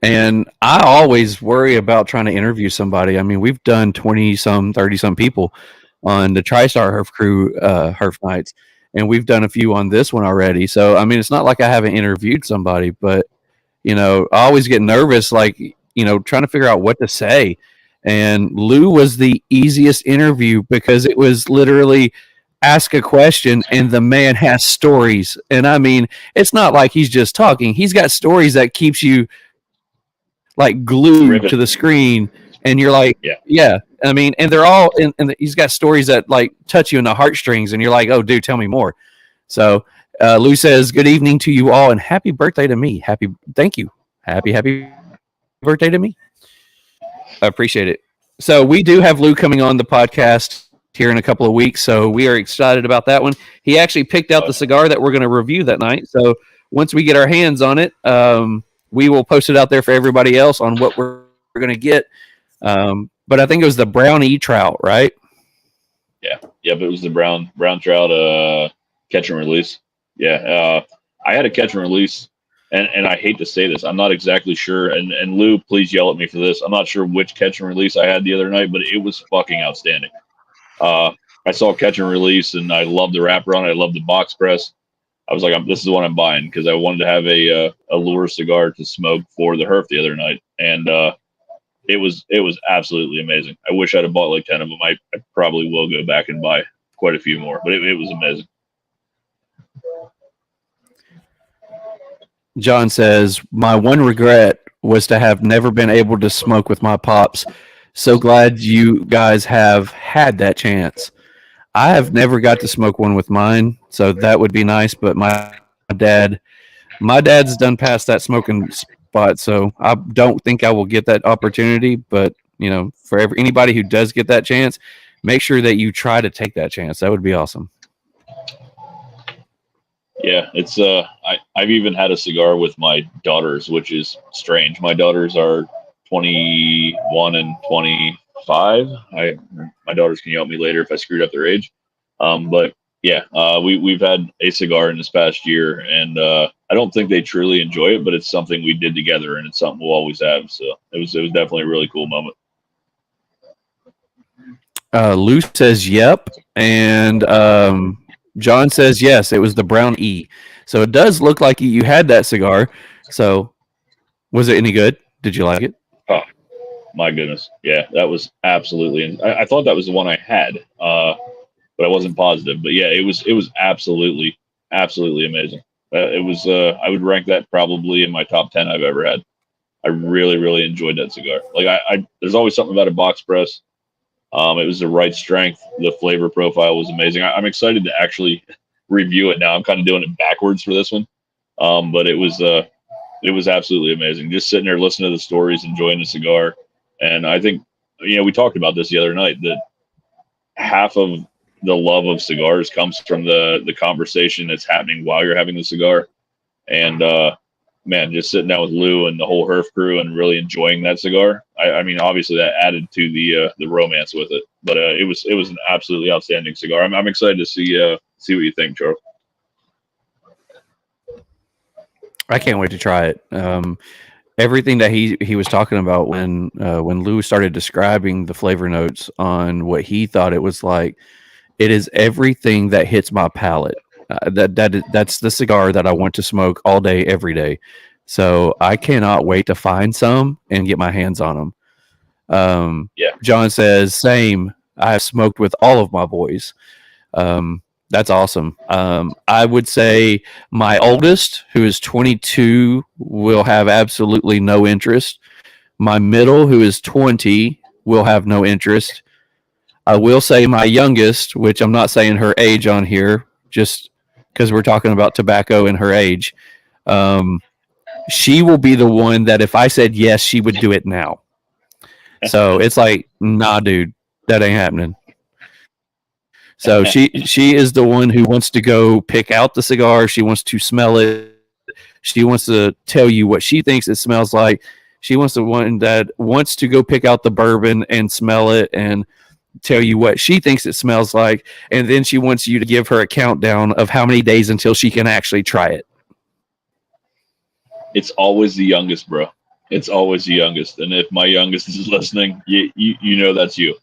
And I always worry about trying to interview somebody. I mean, we've done 20 some, 30 some people on the TriStar Herf crew, Herf nights, and we've done a few on this one already. So, I mean, it's not like I haven't interviewed somebody, but, I always get nervous, like, trying to figure out what to say. And Lou was the easiest interview because it was literally ask a question and the man has stories. And I mean, it's not like he's just talking. He's got stories that keeps you like glued to the screen, and you're like, yeah. I mean, and they're all and he's got stories that like touch you in the heartstrings, and you're like, oh, dude, tell me more. So Lou says, good evening to you all, and happy birthday to me. Thank you. Happy birthday to me. I appreciate it. So we do have Lou coming on the podcast here in a couple of weeks, so we are excited about that one. He actually picked out the cigar that we're going to review that night. So once we get our hands on it, we will post it out there for everybody else on what we're going to get. But I think it was the brown trout, right? Yeah, but it was the brown trout catch and release. Yeah, I had a catch and release, and I hate to say this, I'm not exactly sure. And Lou, please yell at me for this. I'm not sure which catch and release I had the other night, but it was fucking outstanding. I saw catch and release, and I loved the wrapper on it. I loved the box press. I was like, this is what I'm buying, because I wanted to have a lure cigar to smoke for the Herf the other night, and it was absolutely amazing. I wish I'd have bought like 10 of them. I probably will go back and buy quite a few more, but it was amazing. John says, my one regret was to have never been able to smoke with my pops. So glad you guys have had that chance. I have never got to smoke one with mine, so that would be nice. But my dad's done past that smoking spot, so I don't think I will get that opportunity. But for anybody who does get that chance, make sure that you try to take that chance. That would be awesome. Yeah, it's I've even had a cigar with my daughters, which is strange. My daughters are 21 and 25. My daughters can yell at me later if I screwed up their age. But yeah, we've had a cigar in this past year, and I don't think they truly enjoy it, but it's something we did together, and it's something we'll always have. So it was definitely a really cool moment. Lou says yep, and John says yes. It was the brown E. So it does look like you had that cigar. So was it any good? Did you like it? Oh, my goodness. Yeah, that was absolutely. I thought that was the one I had, but I wasn't positive. But yeah, it was absolutely amazing. It was. I would rank that probably in my top 10 I've ever had. I really, really enjoyed that cigar. Like I there's always something about a box press. It was the right strength. The flavor profile was amazing. I'm excited to actually review it now. I'm kind of doing it backwards for this one, but it was absolutely amazing. Just sitting there listening to the stories, enjoying the cigar, and I think we talked about this the other night, that half of the love of cigars comes from the conversation that's happening while you're having the cigar, and man, just sitting down with Lou and the whole Herf crew and really enjoying that cigar. I mean, obviously that added to the romance with it, but it was an absolutely outstanding cigar. I'm excited to see what you think, Charles. I can't wait to try it. Everything that he was talking about when Lou started describing the flavor notes on what he thought it was like, it is everything that hits my palate. That's the cigar that I want to smoke all day, every day. So I cannot wait to find some and get my hands on them. Yeah. John says, same. I have smoked with all of my boys. That's awesome. I would say my oldest, who is 22, will have absolutely no interest. My middle, who is 20, will have no interest. I will say my youngest, which I'm not saying her age on here, just because we're talking about tobacco and her age. She will be the one that if I said yes, she would do it now. So it's like, nah, dude, that ain't happening. So she is the one who wants to go pick out the cigar. She wants to smell it. She wants to tell you what she thinks it smells like. She wants the one that wants to go pick out the bourbon and smell it and tell you what she thinks it smells like. And then she wants you to give her a countdown of how many days until she can actually try it. It's always the youngest, bro. It's always the youngest. And if my youngest is listening, you know that's you.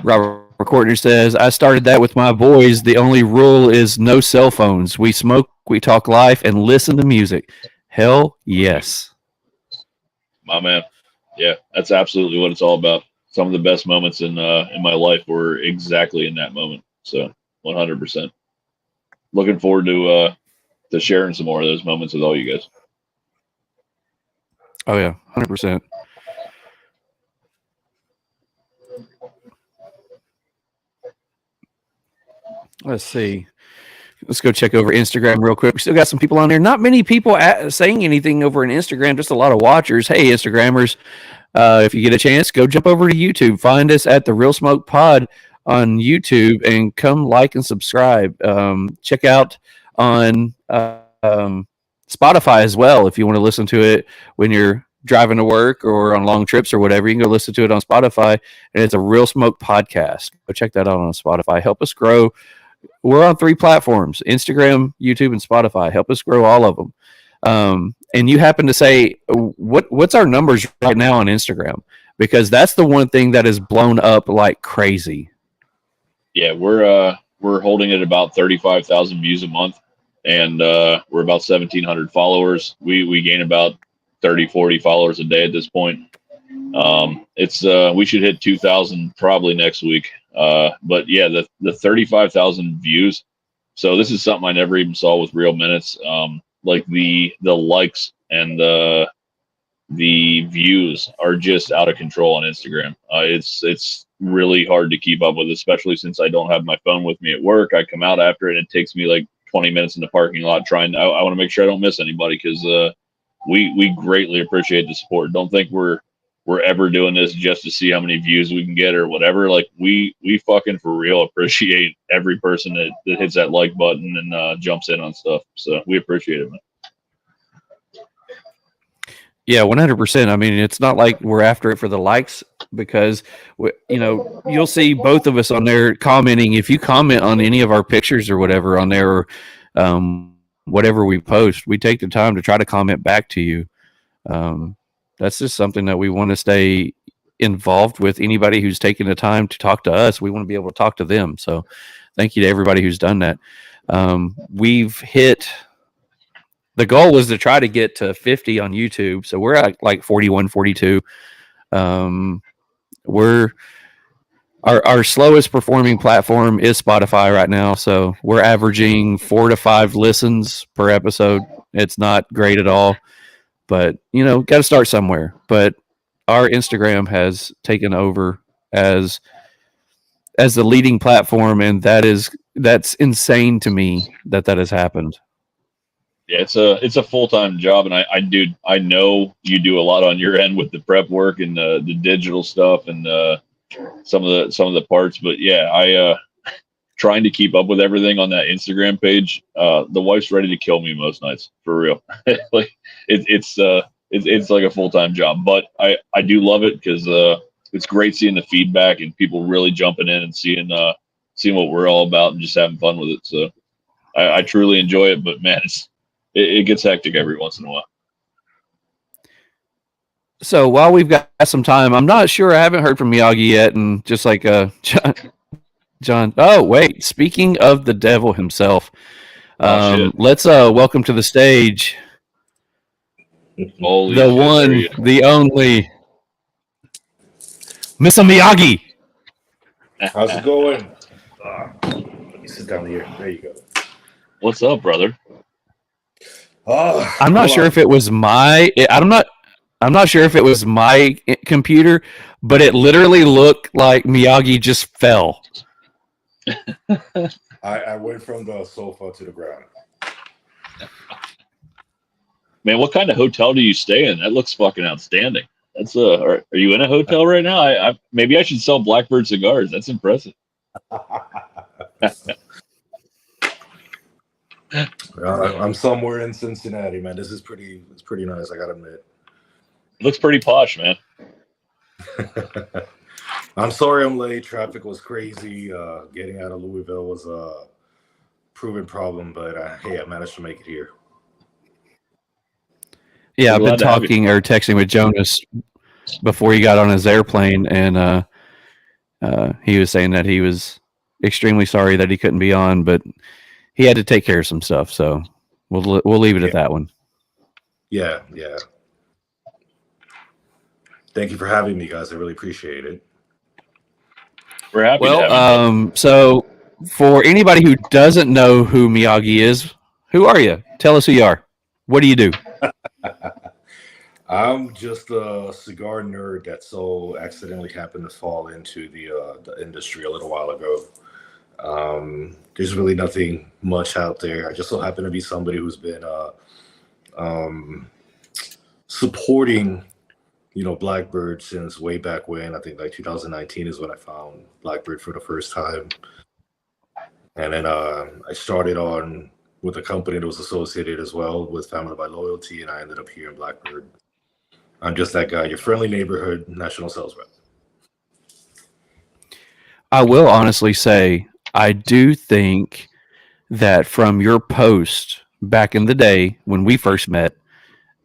Robert Courtney says, I started that with my boys. The only rule is no cell phones. We smoke, we talk life, and listen to music. Hell yes. My man. Yeah, that's absolutely what it's all about. Some of the best moments in my life were exactly in that moment. So 100%. Looking forward to sharing some more of those moments with all you guys. Oh yeah, 100%. Let's see. Let's go check over Instagram real quick. We still got some people on there. Not many people saying anything over on Instagram, just a lot of watchers. Hey, Instagrammers, if you get a chance, go jump over to YouTube. Find us at the Real Smoke Pod on YouTube and come like and subscribe. Check out on Spotify as well if you want to listen to it when you're driving to work or on long trips or whatever. You can go listen to it on Spotify, and it's a Real Smoke podcast. Go check that out on Spotify. Help us grow. We're on 3 platforms: Instagram, YouTube, and Spotify. Help us grow all of them. And you happen to say, what's our numbers right now on Instagram? Because that's the one thing that is blown up like crazy. Yeah, we're holding at about 35,000 views a month, and we're about 1,700 followers. We gain about 30, 40 followers a day at this point. We should hit 2,000 probably next week. But yeah, the 35,000 views. So this is something I never even saw with Real Minutes. Like the likes and the views are just out of control on Instagram. It's really hard to keep up with, especially since I don't have my phone with me at work. I come out after it, and it takes me like 20 minutes in the parking lot I want to make sure I don't miss anybody, because we greatly appreciate the support. Don't think we're ever doing this just to see how many views we can get or whatever. Like we fucking for real appreciate every person that hits that like button and jumps in on stuff. So we appreciate it, man. Yeah, 100%. I mean, it's not like we're after it for the likes, because, you'll see both of us on there commenting. If you comment on any of our pictures or whatever on there, or whatever we post, we take the time to try to comment back to you. That's just something that we want to stay involved with. Anybody who's taking the time to talk to us, we want to be able to talk to them. So thank you to everybody who's done that. We've hit... The goal was to try to get to 50 on YouTube. So we're at like 41, 42. Our slowest performing platform is Spotify right now. So we're averaging 4 to 5 listens per episode. It's not great at all, but got to start somewhere. But our Instagram has taken over as the leading platform. And that's insane to me that has happened. Yeah, it's a full-time job, and I know you do a lot on your end with the prep work and the digital stuff and some of the parts. But yeah, I trying to keep up with everything on that Instagram page. The wife's ready to kill me most nights, for real. Like it's like a full-time job, but I do love it because it's great seeing the feedback and people really jumping in and seeing what we're all about and just having fun with it. So I truly enjoy it, but man, it gets hectic every once in a while. So while we've got some time, I'm not sure. I haven't heard from Miyagi yet. And just like John. Oh, wait. Speaking of the devil himself, let's welcome to the stage Holy the shit, one, the only, Mr. Miyagi. How's it going? Let me sit down here. There you go. What's up, brother? Oh, I'm not sure if it was my. I'm not sure if it was my computer, but it literally looked like Miyagi just fell. I went from the sofa to the ground. Man, what kind of hotel do you stay in? That looks fucking outstanding. That's are you in a hotel right now? Maybe I should sell Blackbird cigars. That's impressive. I'm somewhere in Cincinnati, man. This is pretty. It's pretty nice. I gotta admit. It looks pretty posh, man. I'm sorry I'm late. Traffic was crazy. Getting out of Louisville was a proven problem, but hey, I managed to make it here. Yeah, I've been talking or texting with Jonas before he got on his airplane, and he was saying that he was extremely sorry that he couldn't be on, but he had to take care of some stuff. So we'll leave it at that one. Yeah. Thank you for having me, guys. I really appreciate it. We're happy. Well, so for anybody who doesn't know who Miyagi is, who are you? Tell us who you are. What do you do? I'm just a cigar nerd that so accidentally happened to fall into the industry a little while ago. There's really nothing much out there. I just so happen to be somebody who's been supporting, Blackbird since way back when. I think like 2019 is when I found Blackbird for the first time. And then I started on with a company that was associated as well with Family by Loyalty, and I ended up here in Blackbird. I'm just that guy, your friendly neighborhood national sales rep. I will honestly say, I do think that from your post back in the day when we first met,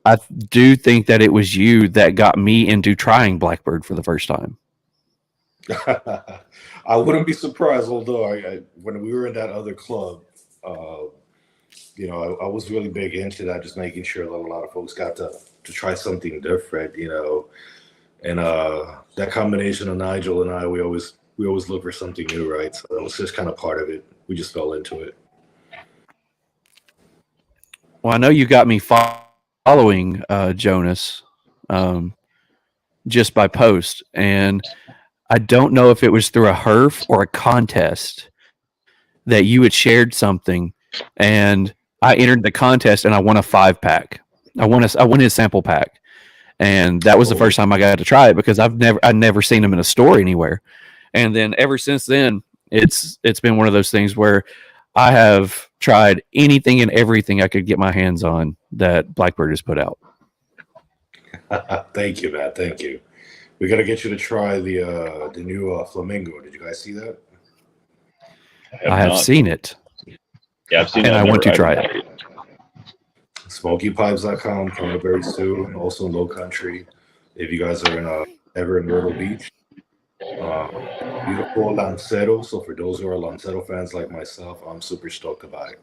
I do think that it was you that got me into trying Blackbird for the first time. I wouldn't be surprised, although I when we were in that other club, I was really big into that, just making sure that a lot of folks got to try something different, and that combination of Nigel and I, we always look for something new, right? So that was just kind of part of it. We just fell into it. Well, I know you got me following Jonas just by post, and I don't know if it was through a Herf or a contest that you had shared something, and I entered the contest and I won a 5-pack. I won his sample pack, and that was the first time I got to try it because I'd never seen him in a store anywhere. And then ever since then, it's been one of those things where I have tried anything and everything I could get my hands on that Blackbird has put out. Thank you, Matt. Thank you. We got to get you to try the new Flamingo. Did you guys see that? I have seen it. Yeah, I've seen it. And I want to try it. SmokyPipes.com, Coronaberries too, and also Low Country. If you guys are ever in Myrtle Beach, beautiful Lancero. So for those who are Lancero fans like myself, I'm super stoked to buy it.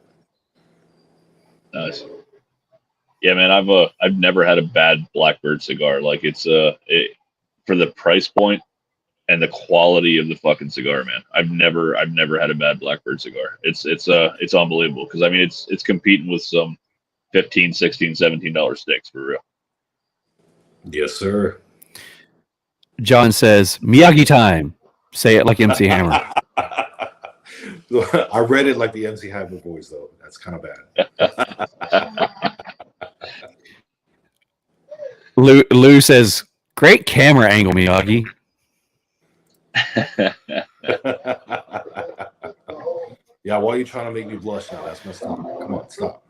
Nice. Yeah, man, I've never had a bad Blackbird cigar. Like it's for the price point and the quality of the fucking cigar, man. I've never had a bad Blackbird cigar. It's unbelievable because I mean it's competing with some $15, $16, $17 sticks for real. Yes, sir. John says, Miyagi time. Say it like MC Hammer. I read it like the MC Hammer voice, though. That's kind of bad. Lou says, great camera angle, Miyagi. Yeah, why are you trying to make me blush now? That's messed up. Come on, stop.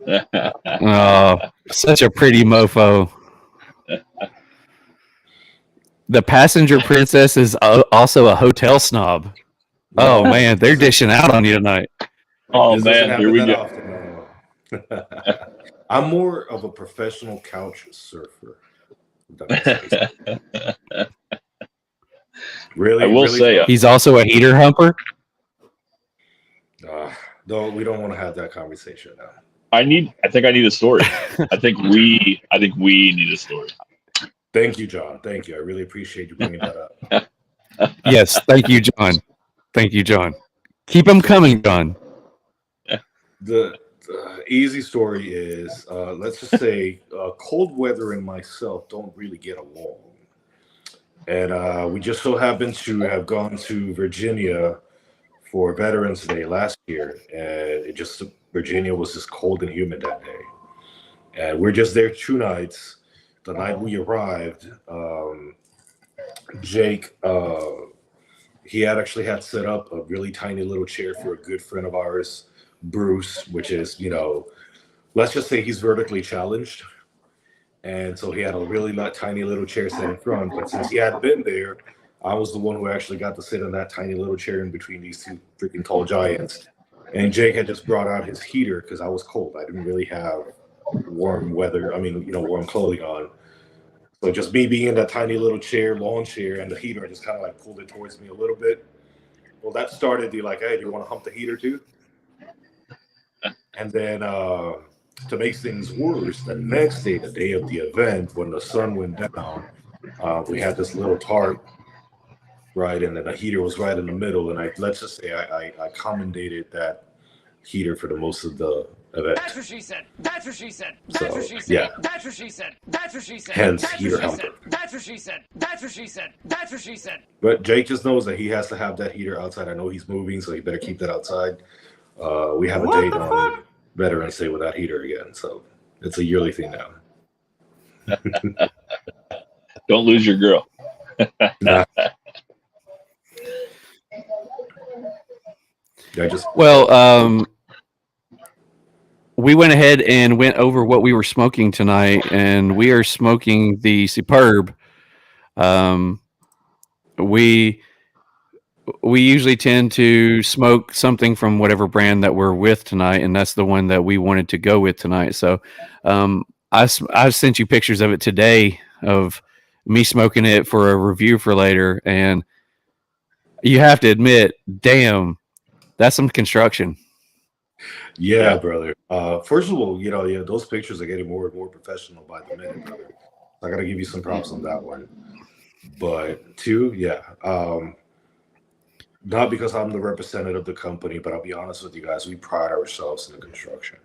Oh, such a pretty mofo. The passenger princess is also a hotel snob. Oh, man, they're dishing out on you tonight. Oh, man, here we go. I'm more of a professional couch surfer. Really? I will say he's also a heater humper. No, we don't want to have that conversation now. I think I need a story. I think we need a story. Thank you, John. Thank you. I really appreciate you bringing that up. Yes, thank you, John. Thank you, John. Keep them coming, John. Easy story is, let's just say, cold weather and myself don't really get along. And we just so happened to have gone to Virginia for Veterans Day last year, and Virginia was just cold and humid that day. And we're just there 2 nights. The night we arrived, Jake, he had actually had set up a really tiny little chair for a good friend of ours, Bruce, which is, let's just say he's vertically challenged. And so he had a really tiny little chair set in front. But since he hadn't been there, I was the one who actually got to sit in that tiny little chair in between these two freaking tall giants. And Jake had just brought out his heater because I was cold. I didn't really have warm clothing on. So just me being in that tiny little chair, lawn chair, and the heater, I just kind of like pulled it towards me a little bit. Well, that started the like, hey, do you want to hump the heater too? And then to make things worse, the next day, the day of the event, when the sun went down, we had this little tarp, right, and then the heater was right in the middle. And let's just say I commendated that heater for the most of the event. That's what she said. That's what she said. That's what she said. Yeah. That's what she said. That's what she said. Hence, That's heater what she helper. said. That's what she said. That's what she said. That's what she said. But Jake just knows that he has to have that heater outside. I know he's moving, so he better keep that outside. We have a date on Veterans Day with that heater again, so it's a yearly thing now. Don't lose your girl. Nah. We went ahead and went over what we were smoking tonight, and we are smoking the Superb. We usually tend to smoke something from whatever brand that we're with tonight, and that's the one that we wanted to go with tonight. So I sent you pictures of it today of me smoking it for a review for later, and you have to admit, damn, that's some construction. Yeah, brother. First of all, those pictures are getting more and more professional by the minute, brother. I gotta give you some props on that one. But two, not because I'm the representative of the company, but I'll be honest with you guys, we pride ourselves in the construction.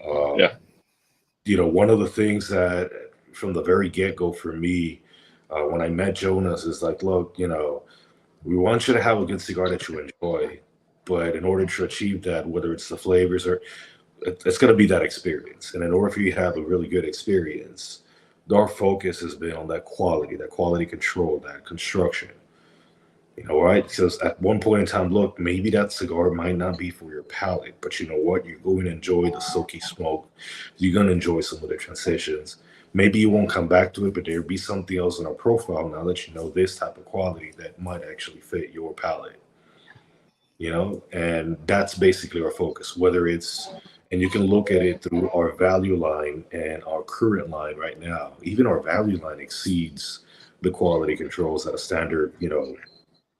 One of the things that from the very get-go for me, when I met Jonas, is like, look, we want you to have a good cigar that you enjoy. But in order to achieve that, whether it's the flavors or it's going to be that experience. And in order for you to have a really good experience, our focus has been on that quality control, that construction. Right? Because at one point in time, look, maybe that cigar might not be for your palate, but you know what? You're going to enjoy the silky smoke. You're going to enjoy some of the transitions. Maybe you won't come back to it, but there'll be something else in our profile now that you know this type of quality that might actually fit your palate. And that's basically our focus, and you can look at it through our value line and our current line right now. Even our value line exceeds the quality controls that a standard,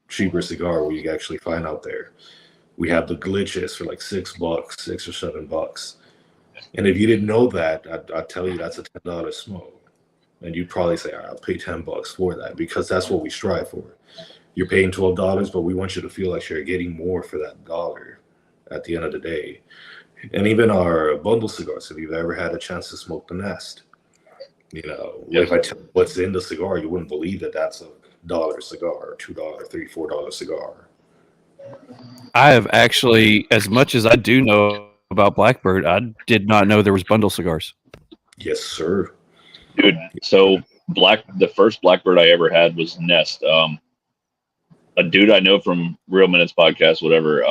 cheaper cigar we actually find out there. We have the glitches for like $6, $6 or $7. And if you didn't know that, I'd tell you that's a $10 smoke. And you'd probably say, all right, I'll pay $10 for that, because that's what we strive for. You're paying $12, but we want you to feel like you're getting more for that dollar at the end of the day. And even our bundle cigars, if you've ever had a chance to smoke the Nest, if I tell you what's in the cigar, you wouldn't believe that that's a $1 cigar, or $2, $3, $4 cigar. I have actually, as much as I do know about Blackbird, I did not know there was bundle cigars. Yes, sir. Dude, so the first Blackbird I ever had was Nest. A dude I know from Real Minutes podcast, whatever,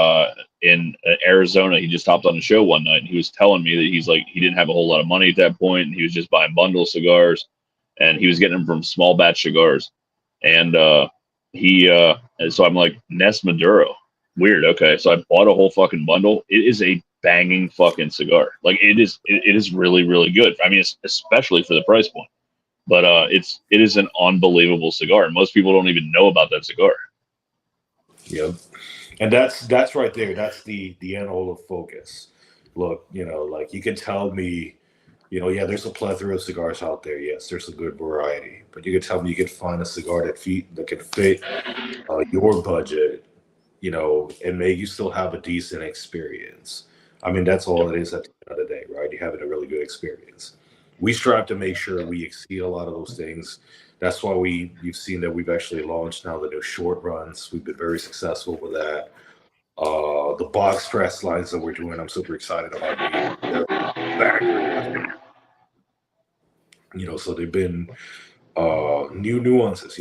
in Arizona, he just hopped on the show one night, and he was telling me that he didn't have a whole lot of money at that point, and he was just buying bundle cigars, and he was getting them from small batch cigars. And and so I'm like, Nest Maduro, weird. Okay, so I bought a whole fucking bundle. It is a banging fucking cigar. Like it is really, really good. I mean, especially for the price point. But it is an unbelievable cigar, and most people don't even know about that cigar. Yep. And that's right there. That's the end all of focus. Look, like you can tell me, there's a plethora of cigars out there. Yes, there's a good variety. But you can tell me you can find a cigar that can fit your budget, and make you still have a decent experience. I mean, that's all it is at the end of the day, right? You're having a really good experience. We strive to make sure we exceed a lot of those things. That's why you've seen that we've actually launched now the new short runs. We've been very successful with that. The box press lines that we're doing, I'm super excited about. They're very, so they've been new nuances,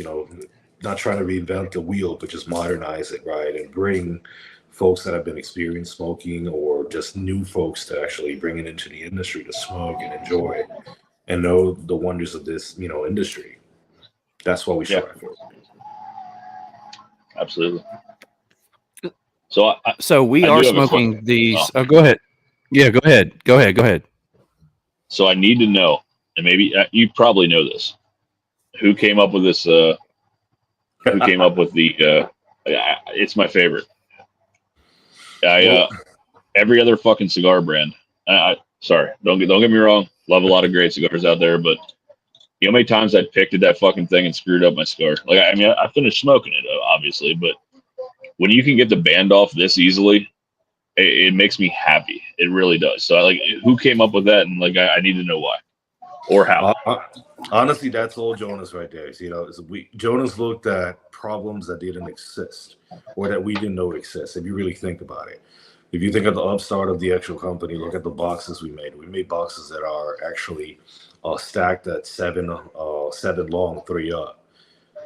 not trying to reinvent the wheel, but just modernize it, right? And bring folks that have been experienced smoking or just new folks to actually bring it into the industry to smoke and enjoy and know the wonders of this, industry. That's what we strive for. Absolutely. So, so we are smoking these. Oh, go ahead. Yeah, go ahead. Go ahead. So I need to know, and maybe you probably know this. Who came up with this? Who came up with the? It's my favorite. Every other fucking cigar brand. Sorry, don't get me wrong. Love a lot of great cigars out there, but you know how many times I picked at that fucking thing and screwed up my cigar? Like, I mean, I finished smoking it, obviously, but when you can get the band off this easily, it makes me happy. It really does. So, who came up with that? And I need to know why or how. Honestly, that's all Jonas right there. Jonas looked at problems that didn't exist or that we didn't know exist. If you really think about it, if you think of the upstart of the actual company, look at the boxes we made. We made boxes that are actually stacked at 7 long, 3 up.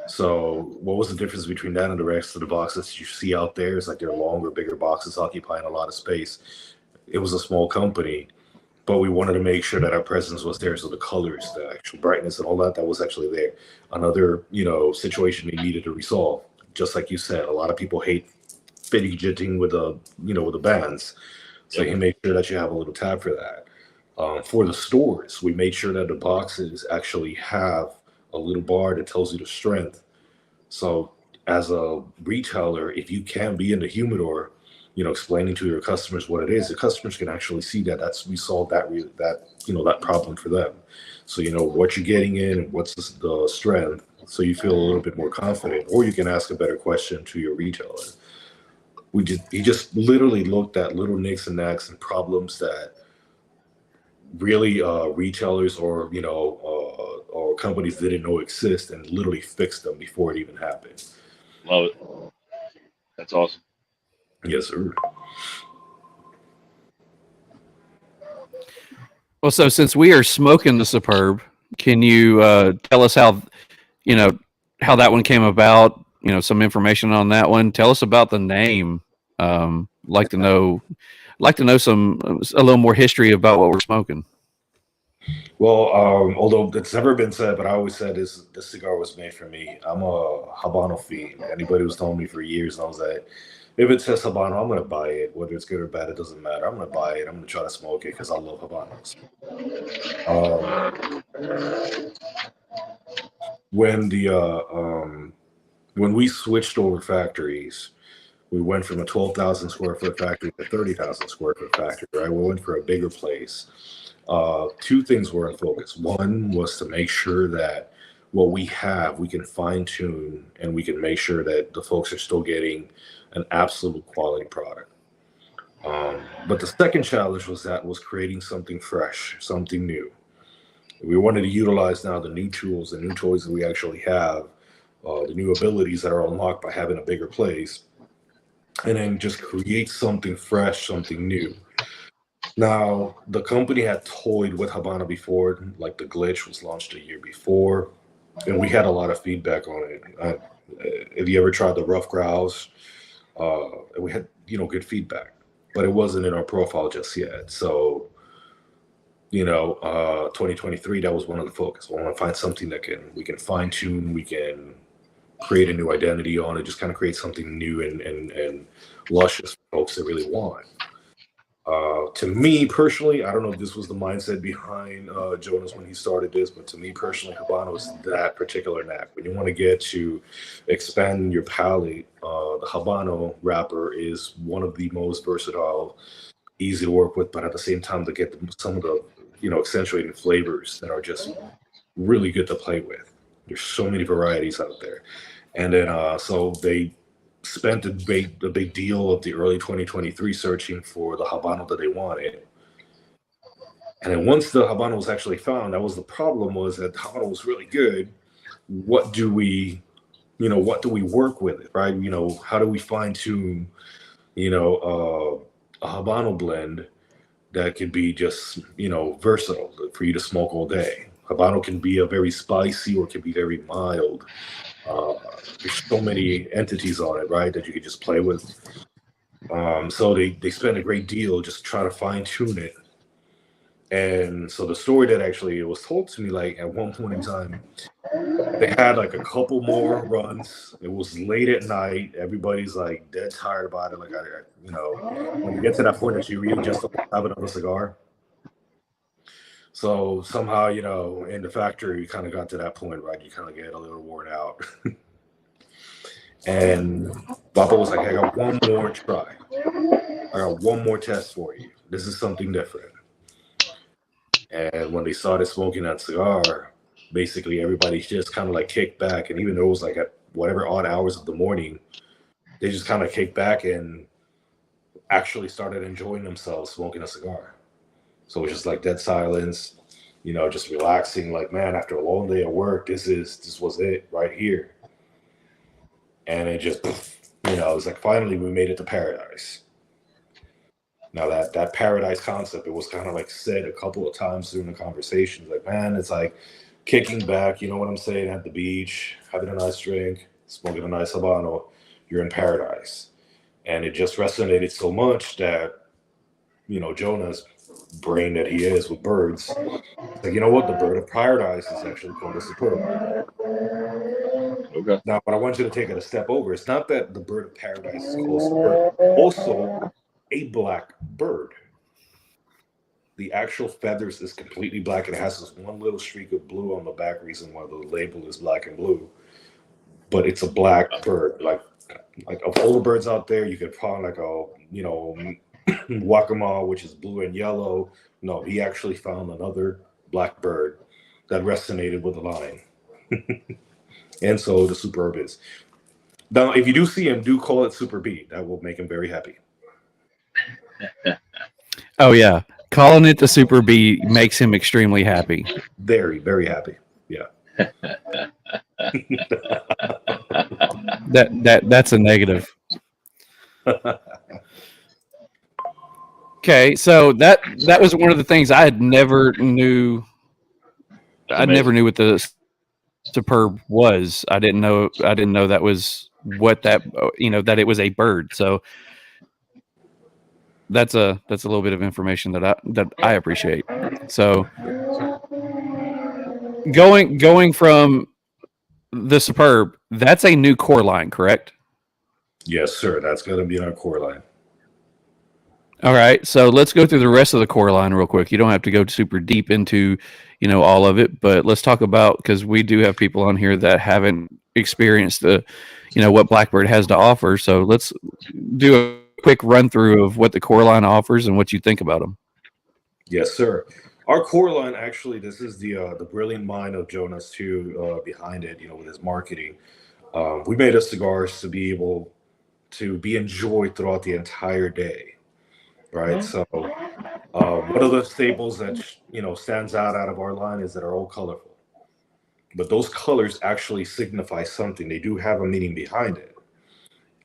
So what was the difference between that and the rest of the boxes you see out there? It's like they're longer, bigger boxes occupying a lot of space. It was a small company, but we wanted to make sure that our presence was there. So the colors, the actual brightness and all that was actually there. Another, situation we needed to resolve. Just like you said, a lot of people hate fidgeting with the bands. So you make sure that you have a little tab for that. For the stores, we made sure that the boxes actually have a little bar that tells you the strength. So as a retailer, if you can be in the humidor, explaining to your customers what it is, the customers can actually see that we solved that problem for them. So what you're getting in and what's the strength, so you feel a little bit more confident, or you can ask a better question to your retailer. He just literally looked at little nicks and knacks and problems that really retailers or or companies didn't know exist, and literally fixed them before it even happened. Love it. That's awesome. Yes, sir. Well, so since we are smoking the Superb, can you tell us how that one came about? Some information on that one. Tell us about the name. Like to know a little more history about what we're smoking. Well, although it's never been said, but I always said this cigar was made for me. I'm a Habano fiend. Anybody was telling me for years knows that if it says Habano, I'm going to buy it. Whether it's good or bad, it doesn't matter. I'm going to buy it. I'm going to try to smoke it because I love Habanos. When we switched over factories, we went from a 12,000 square foot factory to 30,000 square foot factory, right? We went for a bigger place. Two things were in focus. One was to make sure that what we have, we can fine tune, and we can make sure that the folks are still getting an absolute quality product. But the second challenge was creating something fresh, something new. We wanted to utilize now the new tools, the new toys that we actually have, the new abilities that are unlocked by having a bigger place, and then just create something fresh, something new. Now, the company had toyed with Habano before, like the Glitch was launched a year before, and we had a lot of feedback on it. Have you ever tried the Rough Grouse? We had, good feedback, but it wasn't in our profile just yet. So, 2023, that was one of the focus. I want to find something that we can fine tune, we can create a new identity on it, just kind of create something new and luscious for folks that really want. To me personally, I don't know if this was the mindset behind Jonas when he started this, but to me personally, Habano is that particular knack. When you want to get to expand your palate, the Habano wrapper is one of the most versatile, easy to work with, but at the same time to get some of the accentuating flavors that are just really good to play with. There's so many varieties out there. And then so they spent a big deal of the early 2023 searching for the Habano that they wanted. And then once the Habano was actually found, that was the problem, was that the Habano was really good. What do we work with it, right? How do we fine tune, a Habano blend that could be just, versatile for you to smoke all day. Habano can be a very spicy or can be very mild. There's so many entities on it, right, that you can just play with. So they spend a great deal just trying to fine tune it. And so the story that actually was told to me, like at one point in time, they had like a couple more runs. It was late at night. Everybody's like dead tired about it. Like, when you get to that point that you really just don't have another cigar. So somehow, in the factory, you kind of got to that point, right? You kind of get a little worn out. And Papa was like, I got one more try. I got one more test for you. This is something different. And when they started smoking that cigar, basically everybody just kind of like kicked back. And even though it was like at whatever odd hours of the morning, they just kind of kicked back and actually started enjoying themselves smoking a cigar. So it was just like dead silence, just relaxing. Like, man, after a long day of work, this was it right here. And it just, it was like, finally we made it to paradise. Now that paradise concept, it was kind of like said a couple of times during the conversations. Like, man, it's like kicking back, you know what I'm saying, at the beach, having a nice drink, smoking a nice Habano, you're in paradise. And it just resonated so much that, Jonah's brain that he is with birds, like, you know what, the bird of paradise is actually called a superb. Okay. Now, but I want you to take it a step over. It's not that the bird of paradise is called superb. Also, a black bird. The actual feathers is completely black. It has this one little streak of blue on the back, reason why the label is black and blue. But it's a black bird. Like of all the birds out there, you could probably Guacamole, which is blue and yellow. No, he actually found another black bird that resonated with the line. And so the superb is. Now, if you do see him, do call it Super B. That will make him very happy. Oh yeah, calling it the Super B makes him extremely happy. Very, very happy. Yeah. That's a negative. Okay, so that was one of the things I never knew. I never knew what the superb was. I didn't know that was what that that it was a bird. So that's a little bit of information that I appreciate. So going from the superb, that's a new core line, correct? Yes, sir. That's going to be in our core line. All right, so let's go through the rest of the core line real quick. You don't have to go super deep into, all of it, but let's talk about, because we do have people on here that haven't experienced the, what Blackbird has to offer. So let's do a quick run through of what the core line offers and what you think about them. Yes, sir. Our core line, actually, this is the brilliant mind of Jonas too behind it. With his marketing, we made us cigars to be able to be enjoyed throughout the entire day. Right. So one of the staples that, stands out of our line is that are all colorful. But those colors actually signify something. They do have a meaning behind it.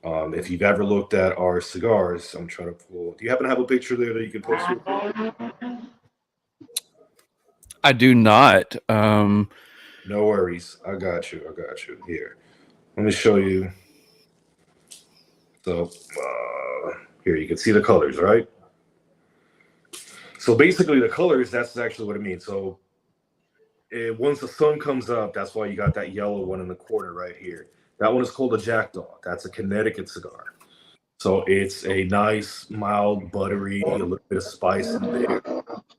If you've ever looked at our cigars, I'm trying to pull. Do you happen to have a picture there that you can post with? I do not. No worries. I got you. Here. Let me show you. So here you can see the colors, right? So basically the colors, that's actually what it means. So once the sun comes up, that's why you got that yellow one in the corner right here. That one is called a Jackdaw. That's a Connecticut cigar. So it's a nice, mild, buttery, a little bit of spice in there.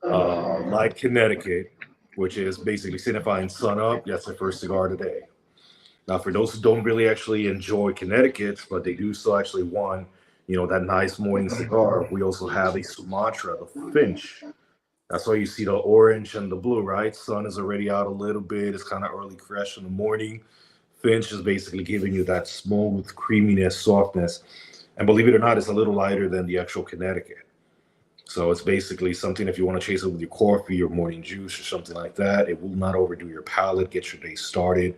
Like Connecticut, which is basically signifying sun up. That's the first cigar today. Now, for those who don't really actually enjoy Connecticut, but they do still actually want, that nice morning cigar, we also have a Sumatra, the Finch. That's why you see the orange and the blue, right? Sun is already out a little bit. It's kind of early, fresh in the morning. Finch is basically giving you that smooth creaminess, softness, and believe it or not, it's a little lighter than the actual Connecticut. So it's basically something if you want to chase it with your coffee or morning juice or something like that. It will not overdo your palate, get your day started.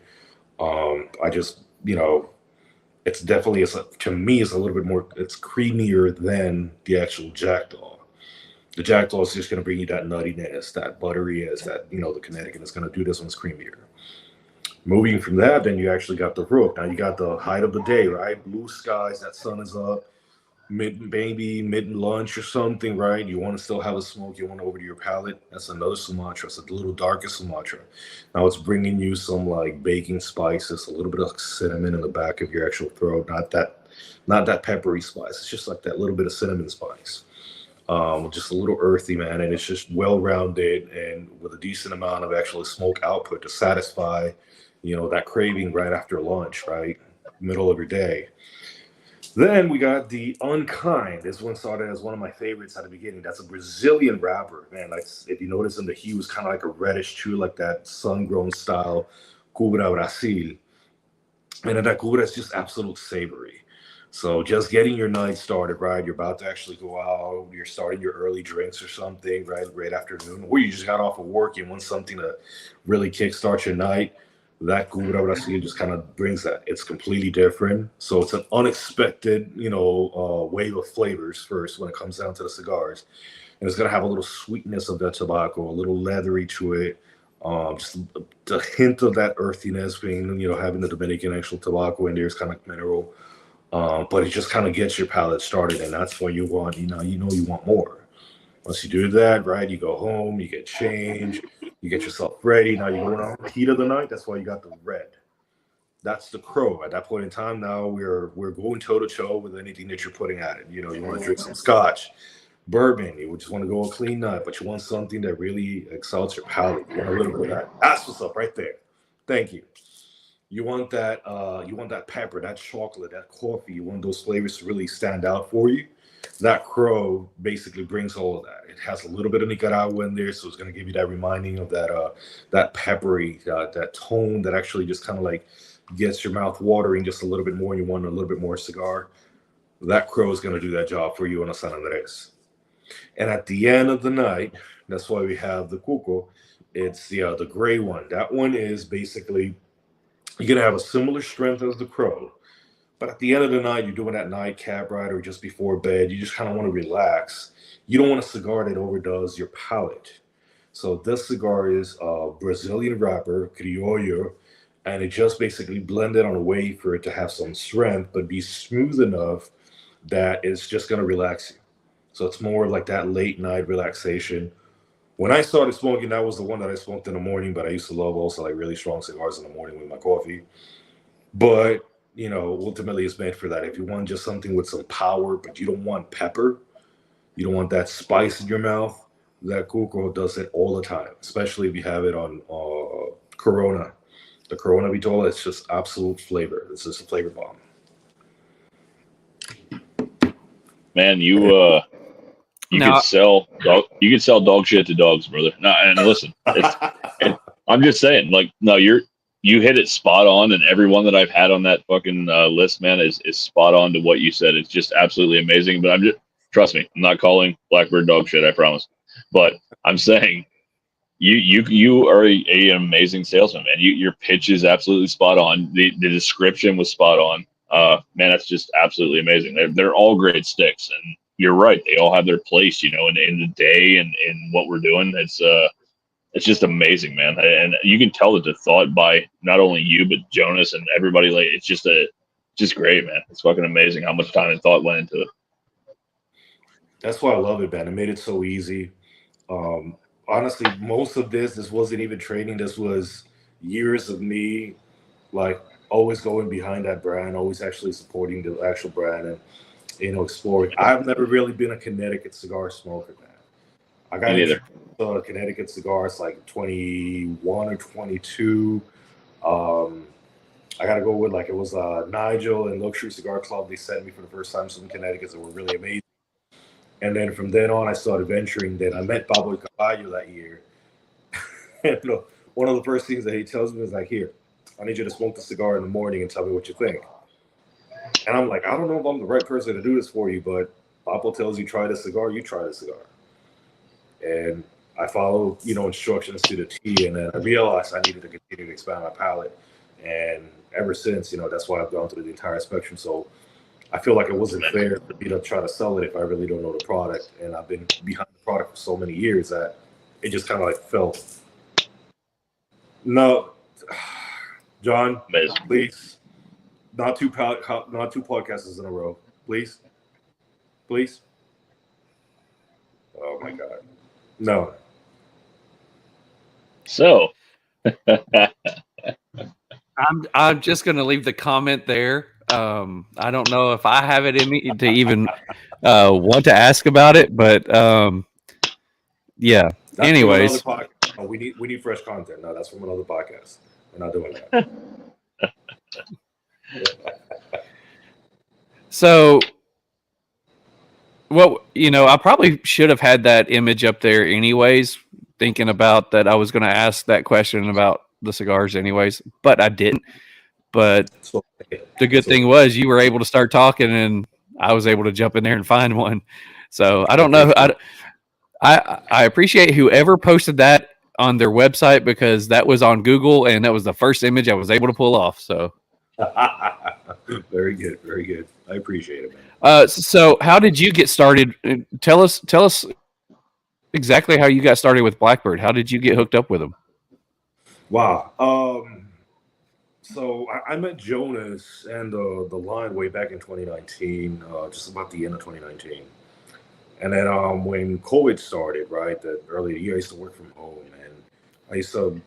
I just, it's definitely, to me, it's a little bit more, it's creamier than the actual Jackdaw. The Jackdaw is just going to bring you that nuttiness, that butteriness, that, the Connecticut is going to do. This one's creamier. Moving from that, then you actually got the Rook. Now you got the height of the day, right? Blue skies, that sun is up. Mid lunch or something, right? You want to still have a smoke, you want to over to your palate. That's another Sumatra. It's a little darker Sumatra. Now it's bringing you some like baking spices, a little bit of cinnamon in the back of your actual throat. Not that peppery spice. It's just like that little bit of cinnamon spice. Just a little earthy, man, and it's just well-rounded and with a decent amount of actual smoke output to satisfy, that craving right after lunch, right? Middle of your day. Then we got the Unkind. This one started as one of my favorites at the beginning. That's a Brazilian wrapper, man. Like if you notice in the hue, it's kind of like a reddish chew, like that sun-grown style Cubra Brasil. And then that Cubra is just absolute savory. So just getting your night started, right? You're about to actually go out. You're starting your early drinks or something, right? Great afternoon. Or you just got off of work. You want something to really kickstart your night. That Cubra Brasil just kind of brings that. It's completely different. So it's an unexpected, wave of flavors first when it comes down to the cigars. And it's going to have a little sweetness of that tobacco, a little leathery to it. Just a hint of that earthiness being, having the Dominican actual tobacco in there is kind of mineral. But it just kind of gets your palate started. And that's when you want, you want more. Once you do that, right, you go home, you get changed, you get yourself ready. Now you're going on the heat of the night. That's why you got the red. That's the Crow. At that point in time, now we're going toe to toe with anything that you're putting at it. You want to drink some scotch, bourbon. You just want to go a clean night, but you want something that really exalts your palate. You want a little bit of that. That's what's up right there. Thank you. You want that. You want that pepper, that chocolate, that coffee. You want those flavors to really stand out for you. That Crow basically brings all of that. It has a little bit of Nicaragua in there, so it's going to give you that reminding of that peppery, that tone that actually just kind of like gets your mouth watering just a little bit more, and you want a little bit more cigar. That Crow is going to do that job for you on a San Andres. And at the end of the night, that's why we have the Cuco. It's the gray one. That one is basically, you're going to have a similar strength as the Crow. But at the end of the night, you're doing that nightcap, right, or just before bed. You just kind of want to relax. You don't want a cigar that overdoes your palate. So this cigar is a Brazilian wrapper, Criollo, and it just basically blended on a way for it to have some strength, but be smooth enough that it's just going to relax you. So it's more like that late night relaxation. When I started smoking, that was the one that I smoked in the morning, but I used to love also like really strong cigars in the morning with my coffee. But ultimately it's meant for that. If you want just something with some power, but you don't want pepper, you don't want that spice in your mouth, that Cuco does it all the time, especially if you have it on Corona. The Corona Vitola, it's just absolute flavor. It's just a flavor bomb. Man, you could sell dog shit to dogs, brother. No, and listen, I'm just saying, like, no, you hit it spot on, and everyone that I've had on that fucking list, man, is spot on to what you said. It's just absolutely amazing. But trust me, I'm not calling Blackbird dog shit, I promise. But I'm saying you are an amazing salesman, man. Your pitch is absolutely spot on. The description was spot on. Man, that's just absolutely amazing. They're all great sticks, and you're right. They all have their place, in the day and in what we're doing. It's just amazing, man. And you can tell that the thought by not only you, but Jonas and everybody, like, it's just great, man. It's fucking amazing how much time and thought went into it. That's why I love it, man. It made it so easy. Honestly, most of this wasn't even training. This was years of me, like, always going behind that brand, always actually supporting the actual brand and, exploring. I've never really been a Connecticut cigar smoker, man. I got into Connecticut cigars like 21 or 22. I got to go with, like, it was Nigel and Luxury Cigar Club. They sent me for the first time some Connecticut's that were really amazing. And then from then on, I started venturing. Then I met Pablo Caballo that year. And one of the first things that he tells me is like, here, I need you to smoke the cigar in the morning and tell me what you think. And I'm like, I don't know if I'm the right person to do this for you, but Papa tells you try the cigar, you try the cigar. And I followed, instructions to the T, and then I realized I needed to continue to expand my palate. And ever since, that's why I've gone through the entire spectrum. So I feel like it wasn't fair for me to try to sell it if I really don't know the product. And I've been behind the product for so many years that it just kind of like fell. No, John, please, not two podcasts in a row, please. Oh my God, no. So, I'm just going to leave the comment there. I don't know if I have it in me to even want to ask about it, but yeah. That's Anyways, no, we need fresh content. No, that's from another podcast. We're not doing that. So, well, I probably should have had that image up there anyways, thinking about that I was going to ask that question about the cigars anyways, but I didn't. But the good thing was you were able to start talking and I was able to jump in there and find one. So I don't know. I appreciate whoever posted that on their website because that was on Google and that was the first image I was able to pull off. So very good. Very good. I appreciate it, man. So how did you get started? Tell us exactly how you got started with Blackbird. How did you get hooked up with them? Wow. So I met Jonas and the line way back in 2019, just about the end of 2019. And then when COVID started, right, that early the year, I used to work from home, and I used to,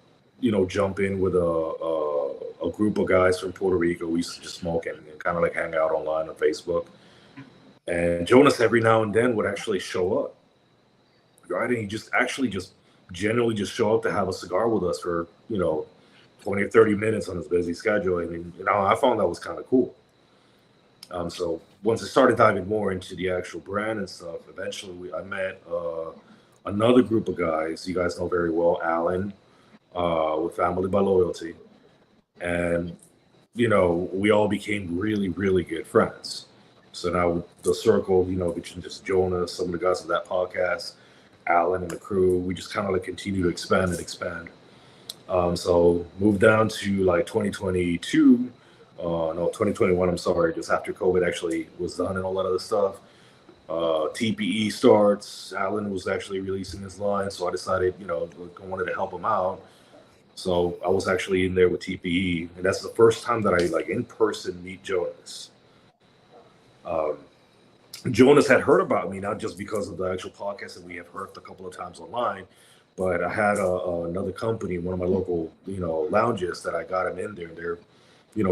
jump in with a group of guys from Puerto Rico. We used to just smoke and kind of like hang out online on Facebook. And Jonas every now and then would actually show up, right? And he just generally just show up to have a cigar with us for, 20 or 30 minutes on his busy schedule. And, I found that was kind of cool. So once I started diving more into the actual brand and stuff, eventually I met another group of guys you guys know very well, Alan, with Family by Loyalty. And, we all became really, really good friends. So now the circle, between just Jonas, some of the guys of that podcast, Alan and the crew, we just kind of like continue to expand and expand. So moved down to like 2022. 2021, I'm sorry, just after COVID actually was done and all that other stuff. TPE starts, Alan was actually releasing his line, so I decided, I wanted to help him out. So I was actually in there with TPE, and that's the first time that I like in person meet Jonas. Jonas had heard about me, not just because of the actual podcast that we have heard a couple of times online, but I had another company, one of my local, lounges that I got him in there, and they're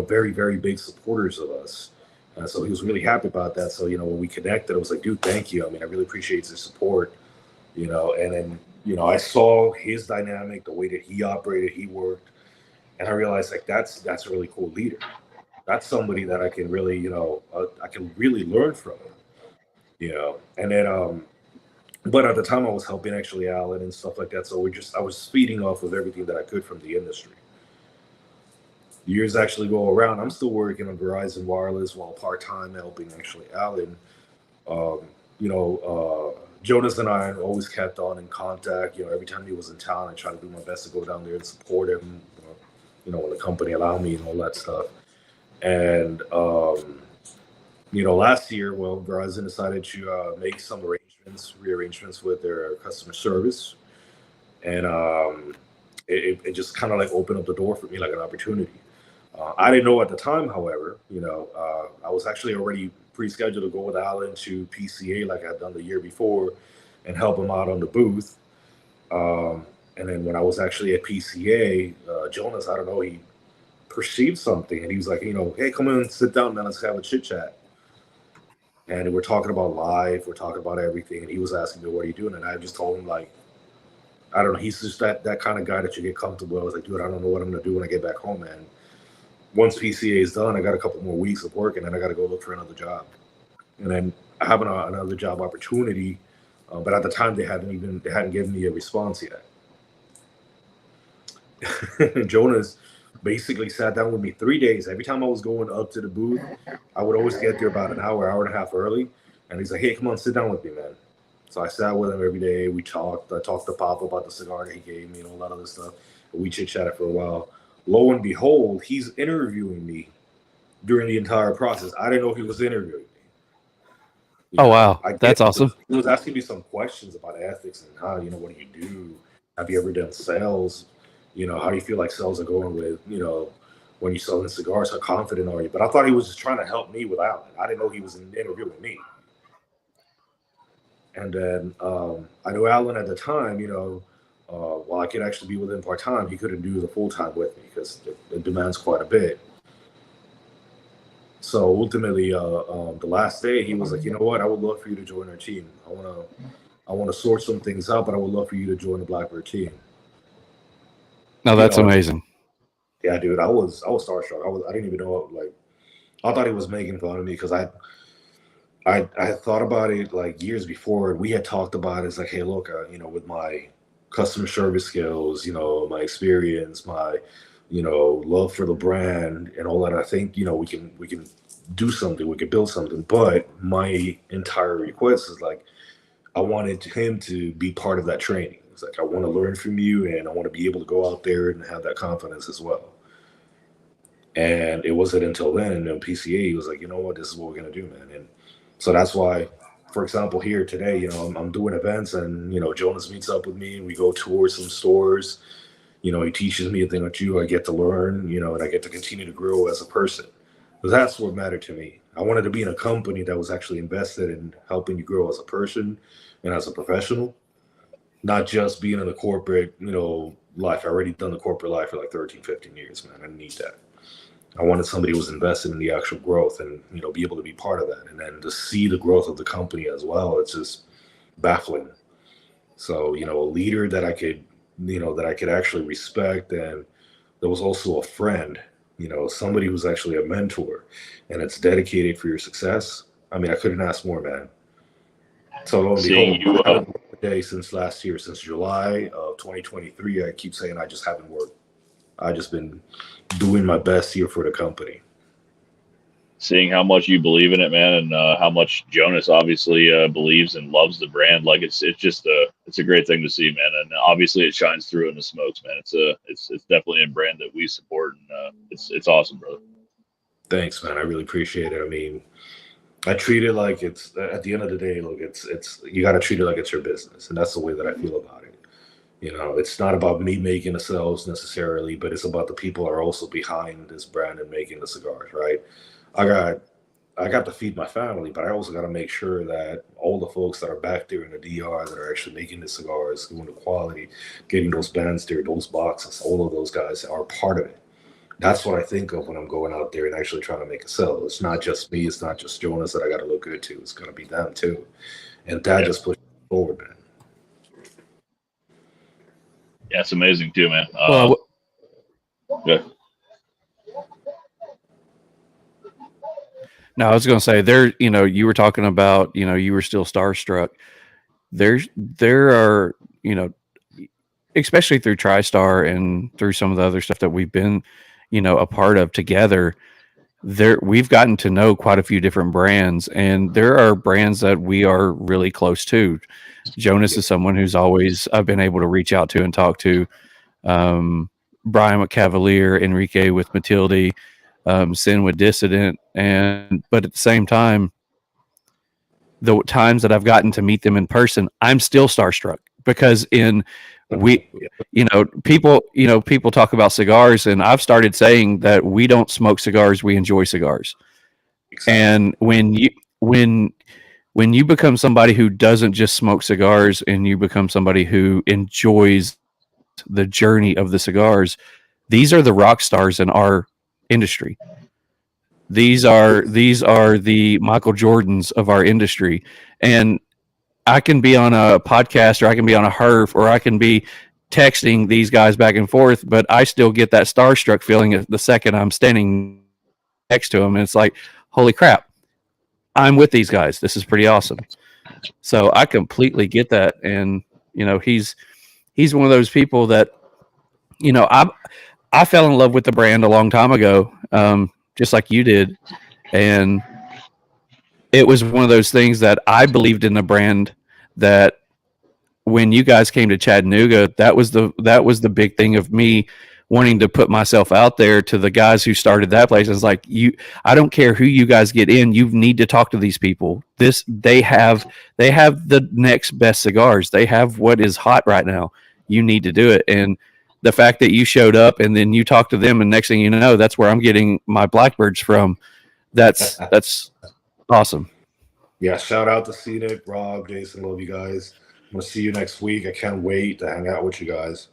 very, very big supporters of us. So he was really happy about that. So, when we connected, I was like, dude, thank you. I mean, I really appreciate the support, and then, I saw his dynamic, the way that he operated, he worked. And I realized like, that's a really cool leader. That's somebody that I can really, I can really learn from him, and then, but at the time I was helping actually Alan and stuff like that. So I was feeding off of everything that I could from the industry. Years actually go around. I'm still working on Verizon Wireless while part-time helping actually Alan. Jonas and I always kept on in contact. Every time he was in town, I tried to do my best to go down there and support him, when the company allowed me and all that stuff. And, last year, Verizon decided to make some rearrangements with their customer service. And it just kind of like opened up the door for me like an opportunity. I didn't know at the time, however, I was actually already pre-scheduled to go with Alan to PCA like I'd done the year before and help him out on the booth. And then when I was actually at PCA, Jonas, I don't know, he perceived something and he was like, hey, come in and sit down, man, let's have a chit chat. And we're talking about life, we're talking about everything. And he was asking me, what are you doing? And I just told him like, I don't know, he's just that kind of guy that you get comfortable. I was like, dude, I don't know what I'm going to do when I get back home, man. Once PCA is done, I got a couple more weeks of work, and then I got to go look for another job. And then I have another job opportunity, but at the time they hadn't given me a response yet. Jonas basically sat down with me 3 days. Every time I was going up to the booth, I would always get there about an hour and a half early. And he's like, hey, come on, sit down with me, man. So I sat with him every day. We talked. I talked to Papa about the cigar that he gave me and all that other stuff. We chit-chatted for a while. Lo and behold, he's interviewing me during the entire process. I didn't know he was interviewing me. Oh, wow. That's awesome. He was asking me some questions about ethics and how, what do you do? Have you ever done sales? How do you feel like sales are going with, when you're selling cigars? How confident are you? But I thought he was just trying to help me with Alan. I didn't know he was interviewing me. And then I knew Alan at the time, while I could actually be with him part-time, he couldn't do the full-time with me because it demands quite a bit. So ultimately, the last day, he was like, you know what? I would love for you to join our team. I want to sort some things out, but I would love for you to join the Blackbird team. No, that's amazing. Yeah, dude, I was starstruck. I didn't even know, I thought he was making fun of me because I thought about it like years before. We had talked about it. It's like, hey, look, with my customer service skills, my experience, my, love for the brand and all that, I think, we can do something. We can build something. But my entire request is like, I wanted him to be part of that training. It's like, I want to learn from you and I want to be able to go out there and have that confidence as well. And it wasn't until then, in PCA, he was like, you know what, this is what we're going to do, man. And so that's why, for example, here today, I'm doing events and, Jonas meets up with me and we go tour some stores. He teaches me a thing or two. I get to learn, and I get to continue to grow as a person. But that's what mattered to me. I wanted to be in a company that was actually invested in helping you grow as a person and as a professional, not just being in the corporate, life. I already done the corporate life for like 13, 15 years, man. I didn't need that. I wanted somebody who was invested in the actual growth and, be able to be part of that. And then to see the growth of the company as well, it's just baffling. So, a leader that I could, that I could actually respect. And there was also a friend, somebody who's actually a mentor and it's dedicated for your success. I mean, I couldn't ask more, man. So lo and behold, day since last year, since July of 2023, I keep saying I just haven't worked. I just been doing my best here for the company. Seeing how much you believe in it, man, and how much Jonas obviously believes and loves the brand, like it's just it's a great thing to see, man. And obviously it shines through in the smokes, man. It's definitely a brand that we support, and it's awesome, brother. Thanks, man. I really appreciate it. I mean, I treat it like it's at the end of the day, look, it's you got to treat it like it's your business, and that's the way that I feel about it. It's not about me making the sales necessarily, but it's about the people that are also behind this brand and making the cigars, right? I got to feed my family, but I also got to make sure that all the folks that are back there in the DR that are actually making the cigars, doing the quality, getting those bands there, those boxes, all of those guys are part of it. That's what I think of when I'm going out there and actually trying to make a sell. It's not just me. It's not just Jonas that I got to look good to. It's going to be them too. And that just pushes forward, man. Yeah, it's amazing too, man. Yeah. No, I was going to say you were talking about, you were still starstruck. There are, especially through TriStar and through some of the other stuff that we've been, a part of together, we've gotten to know quite a few different brands, and there are brands that we are really close to. Jonas is someone who's always I've been able to reach out to and talk to. Brian with Cavalier, Enrique with Matilde, Sin with Dissident, but at the same time, the times that I've gotten to meet them in person, I'm still starstruck because people talk about cigars, and I've started saying that we don't smoke cigars, we enjoy cigars. Exactly. And when you become somebody who doesn't just smoke cigars and you become somebody who enjoys the journey of the cigars, these are the rock stars in our industry. These are the Michael Jordans of our industry. And I can be on a podcast, or I can be on a Herf, or I can be texting these guys back and forth, but I still get that starstruck feeling the second I'm standing next to them. And it's like, holy crap, I'm with these guys. This is pretty awesome. So I completely get that. And, he's one of those people that, I fell in love with the brand a long time ago, just like you did, and it was one of those things that I believed in the brand. That when you guys came to Chattanooga, that was the big thing of me wanting to put myself out there to the guys who started that place. It's like, I don't care who you guys get in, you need to talk to these people. They have the next best cigars. They have what is hot right now. You need to do it. And the fact that you showed up and then you talked to them, and next thing you know, that's where I'm getting my Blackbirds from. That's awesome. Yeah, shout out to Scenic, Rob, Jason, love you guys. I'm gonna see you next week. I can't wait to hang out with you guys.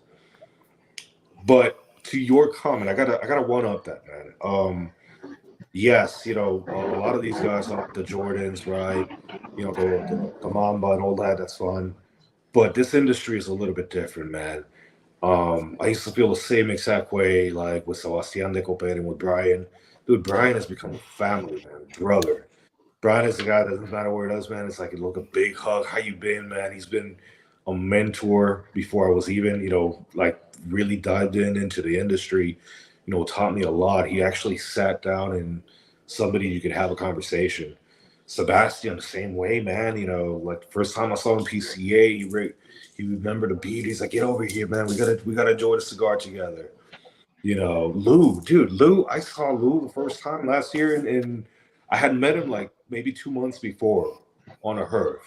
But to your comment, I gotta one up that, man. Yes, you know, a lot of these guys are the Jordans, right? You know, the Mamba and all that. That's fun. But this industry is a little bit different, man. I used to feel the same exact way, like with Sebastian de Copper and with Brian. Dude, Brian has become a family, man, brother. Brian is the guy that doesn't matter where it is, man. It's like a big hug. How you been, man? He's been a mentor before I was even, you know, like really dived into the industry. You know, taught me a lot. He actually sat down and somebody you could have a conversation. Sebastian, the same way, man. You know, like the first time I saw him PCA, he remembered the beat. He's like, "Get over here, man. We gotta enjoy the cigar together." You know, Lou. I saw Lou the first time last year, and I had met him like maybe 2 months before on a Herf,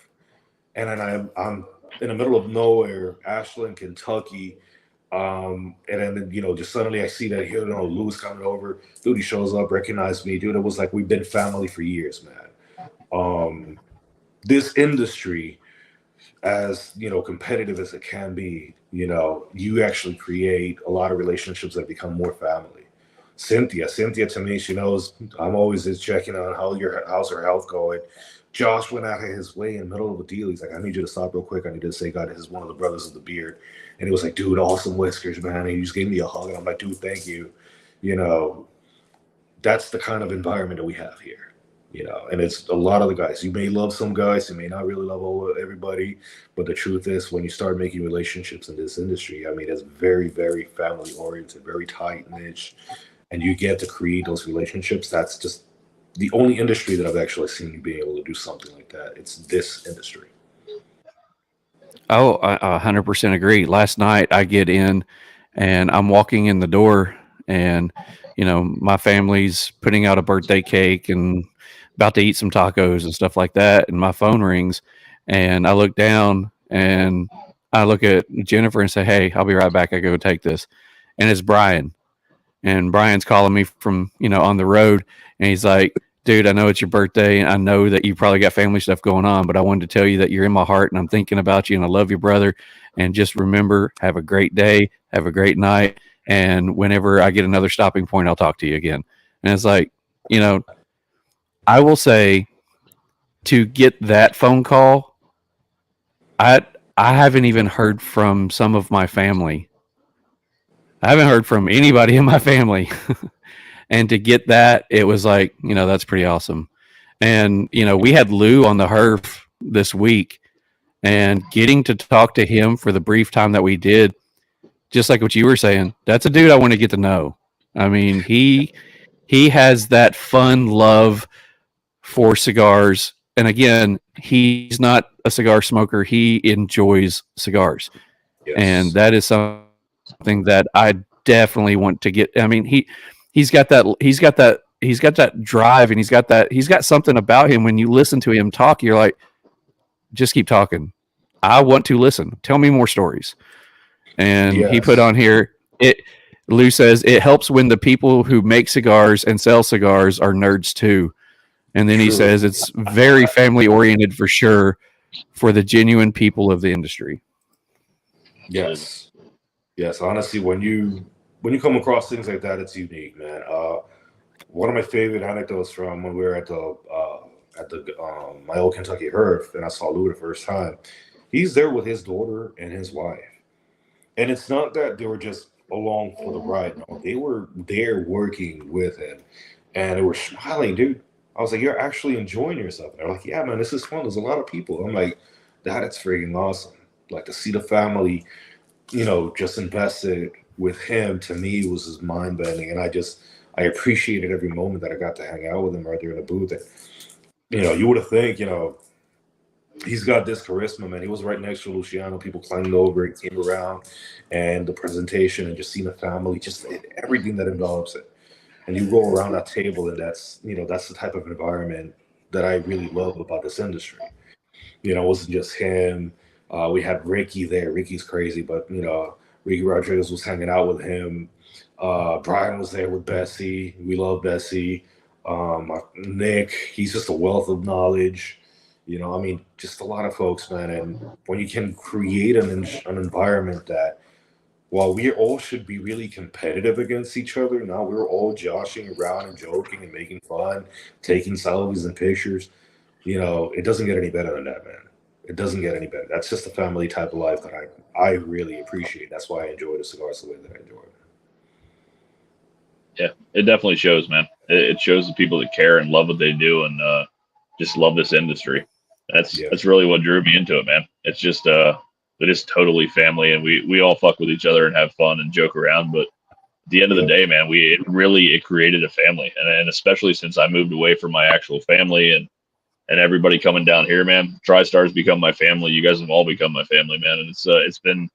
and then I'm in the middle of nowhere, Ashland, Kentucky. And then, you know, just suddenly I see that, you know, Lou's coming over. Dude, he shows up, recognized me. Dude, it was like we've been family for years, man. This industry, as, you know, competitive as it can be, you know, you actually create a lot of relationships that become more family. Cynthia to me, she knows I'm always just checking on how's her health going. Josh went out of his way in the middle of a deal. He's like, I need you to stop real quick. I need to say, God, this is one of the brothers of the beard. And he was like, dude, awesome whiskers, man. And he just gave me a hug. And I'm like, dude, thank you. You know, that's the kind of environment that we have here, you know. And it's a lot of the guys. You may love some guys. You may not really love everybody. But the truth is, when you start making relationships in this industry, I mean, it's very, very family oriented, very tight niche. And you get to create those relationships. That's just the only industry that I've actually seen you be able to do something like that. It's this industry. Oh, I 100% agree. Last night I get in and I'm walking in the door, and, you know, my family's putting out a birthday cake and about to eat some tacos and stuff like that. And my phone rings, and I look down and I look at Jennifer and say, "Hey, I'll be right back. I go take this." And it's Brian. And Brian's calling me from, you know, on the road, and he's like, "Dude, I know it's your birthday, and I know that you probably got family stuff going on, but I wanted to tell you that you're in my heart, and I'm thinking about you, and I love you, brother. And just remember, have a great day, have a great night, and whenever I get another stopping point, I'll talk to you again." And it's like, you know, I will say, to get that phone call, I haven't even heard from some of my family. I haven't heard from anybody in my family. And to get that, it was like, you know, that's pretty awesome. And, you know, we had Lou on the Herf this week, and getting to talk to him for the brief time that we did, just like what you were saying, that's a dude I want to get to know. I mean, he has that fun love for cigars. And again, he's not a cigar smoker. He enjoys cigars. Yes. And that is something that I definitely want to get. I mean, he's got that drive, and he's got something about him. When you listen to him talk, you're like, just keep talking. I want to listen. Tell me more stories. And yes. He put on here, Lou says, it helps when the people who make cigars and sell cigars are nerds too. And then he says it's very family oriented for sure, for the genuine people of the industry. Yes. Yes. Honestly, when you come across things like that, it's unique, man. One of my favorite anecdotes from when we were at my old Kentucky Herf, and I saw Lou the first time. He's there with his daughter and his wife, and it's not that they were just along for the ride. No, they were there working with him, and they were smiling, dude. I was like, "You're actually enjoying yourself." And they're like, "Yeah, man, this is fun. There's a lot of people." I'm like, "That's freaking awesome!" Like to see the family, you know, just invested with him, to me, was just mind bending, and I appreciated every moment that I got to hang out with him right there in the booth. And, you would have think, he's got this charisma, man. He was right next to Luciano. People climbed over, he came around, and the presentation and just seeing the family, just everything that envelops it. And you go around that table, and that's the type of environment that I really love about this industry. It wasn't just him. We had Ricky there. Ricky's crazy, but Ricky Rodriguez was hanging out with him. Brian was there with Bessie. We love Bessie. Nick, he's just a wealth of knowledge. Just a lot of folks, man. And when you can create an environment that, while we all should be really competitive against each other, now we're all joshing around and joking and making fun, taking selfies and pictures. It doesn't get any better than that, man. It doesn't get any better. That's just the family type of life that I really appreciate. That's why I enjoy the cigars the way that I enjoy it. Yeah, it definitely shows, man. It shows the people that care and love what they do and just love this industry. That's really what drew me into it, man. It's just it is totally family, and we all fuck with each other and have fun and joke around. But at the end of the day, man, it created a family, and especially since I moved away from my actual family and everybody coming down here, man, TriStar's become my family. You guys have all become my family, man, and it's been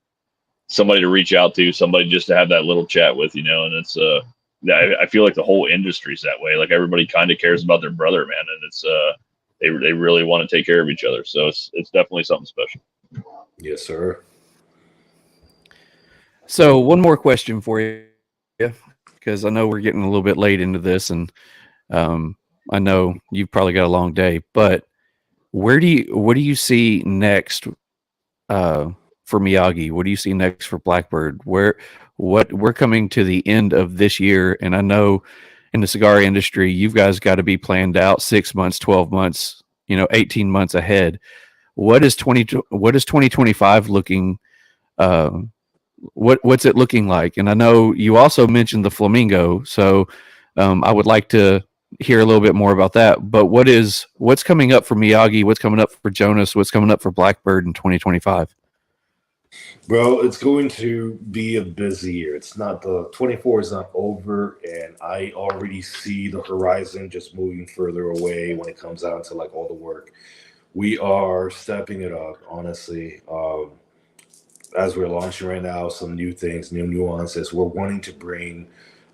somebody to reach out to, somebody just to have that little chat with, and it's I feel like the whole industry's that way. Like everybody kind of cares about their brother, man, and it's they really want to take care of each other. So it's definitely something special. Yes, sir. So one more question for you, because I know we're getting a little bit late into this, and I know you've probably got a long day. But what do you see next for Miyagi? What do you see next for Blackbird? We're coming to the end of this year, and I know in the cigar industry, you guys got to be planned out 6 months, 12 months, 18 months ahead. What is 2025 looking? What's it looking like? And I know you also mentioned the Flamingo, so I would like to hear a little bit more about that. But what's coming up for Miyagi? What's coming up for Jonas? What's coming up for Blackbird in 2025? Bro, it's going to be a busy year. It's not, the 24 is not over, and I already see the horizon just moving further away when it comes down to like all the work. We are stepping it up, honestly. As we're launching right now, some new things, new nuances. We're wanting to bring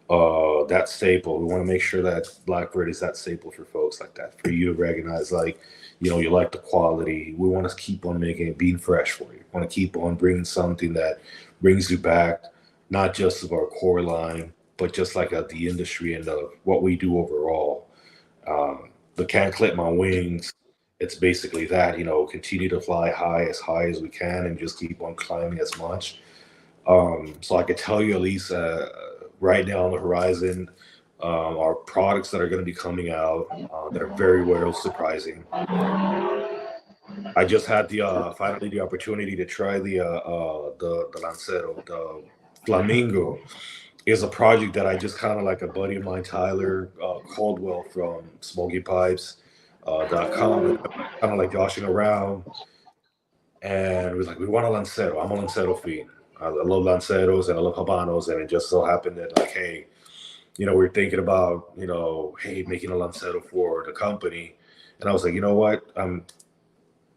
that staple. We want to make sure that Blackbird is that staple for folks like that, for you to recognize, like, you like the quality. We want to keep on making it being fresh for you. We want to keep on bringing something that brings you back, not just of our core line, but just like the industry and what we do overall. The Can't Clip My Wings, it's basically that, continue to fly high as we can and just keep on climbing as much. So I could tell you, at least right now on the horizon, our products that are going to be coming out that are very well surprising. I just had finally the opportunity to try the Lancero. The Flamingo is a project that I just kind of, like, a buddy of mine, Tyler Caldwell from SmokeyPipes.com, kind of like joshing around, and it was like, we want a Lancero. I'm a Lancero fiend. I love Lanceros and I love Habanos, and it just so happened that, like, hey, we're thinking about, hey, making a Lancero for the company. And I was like, you know what?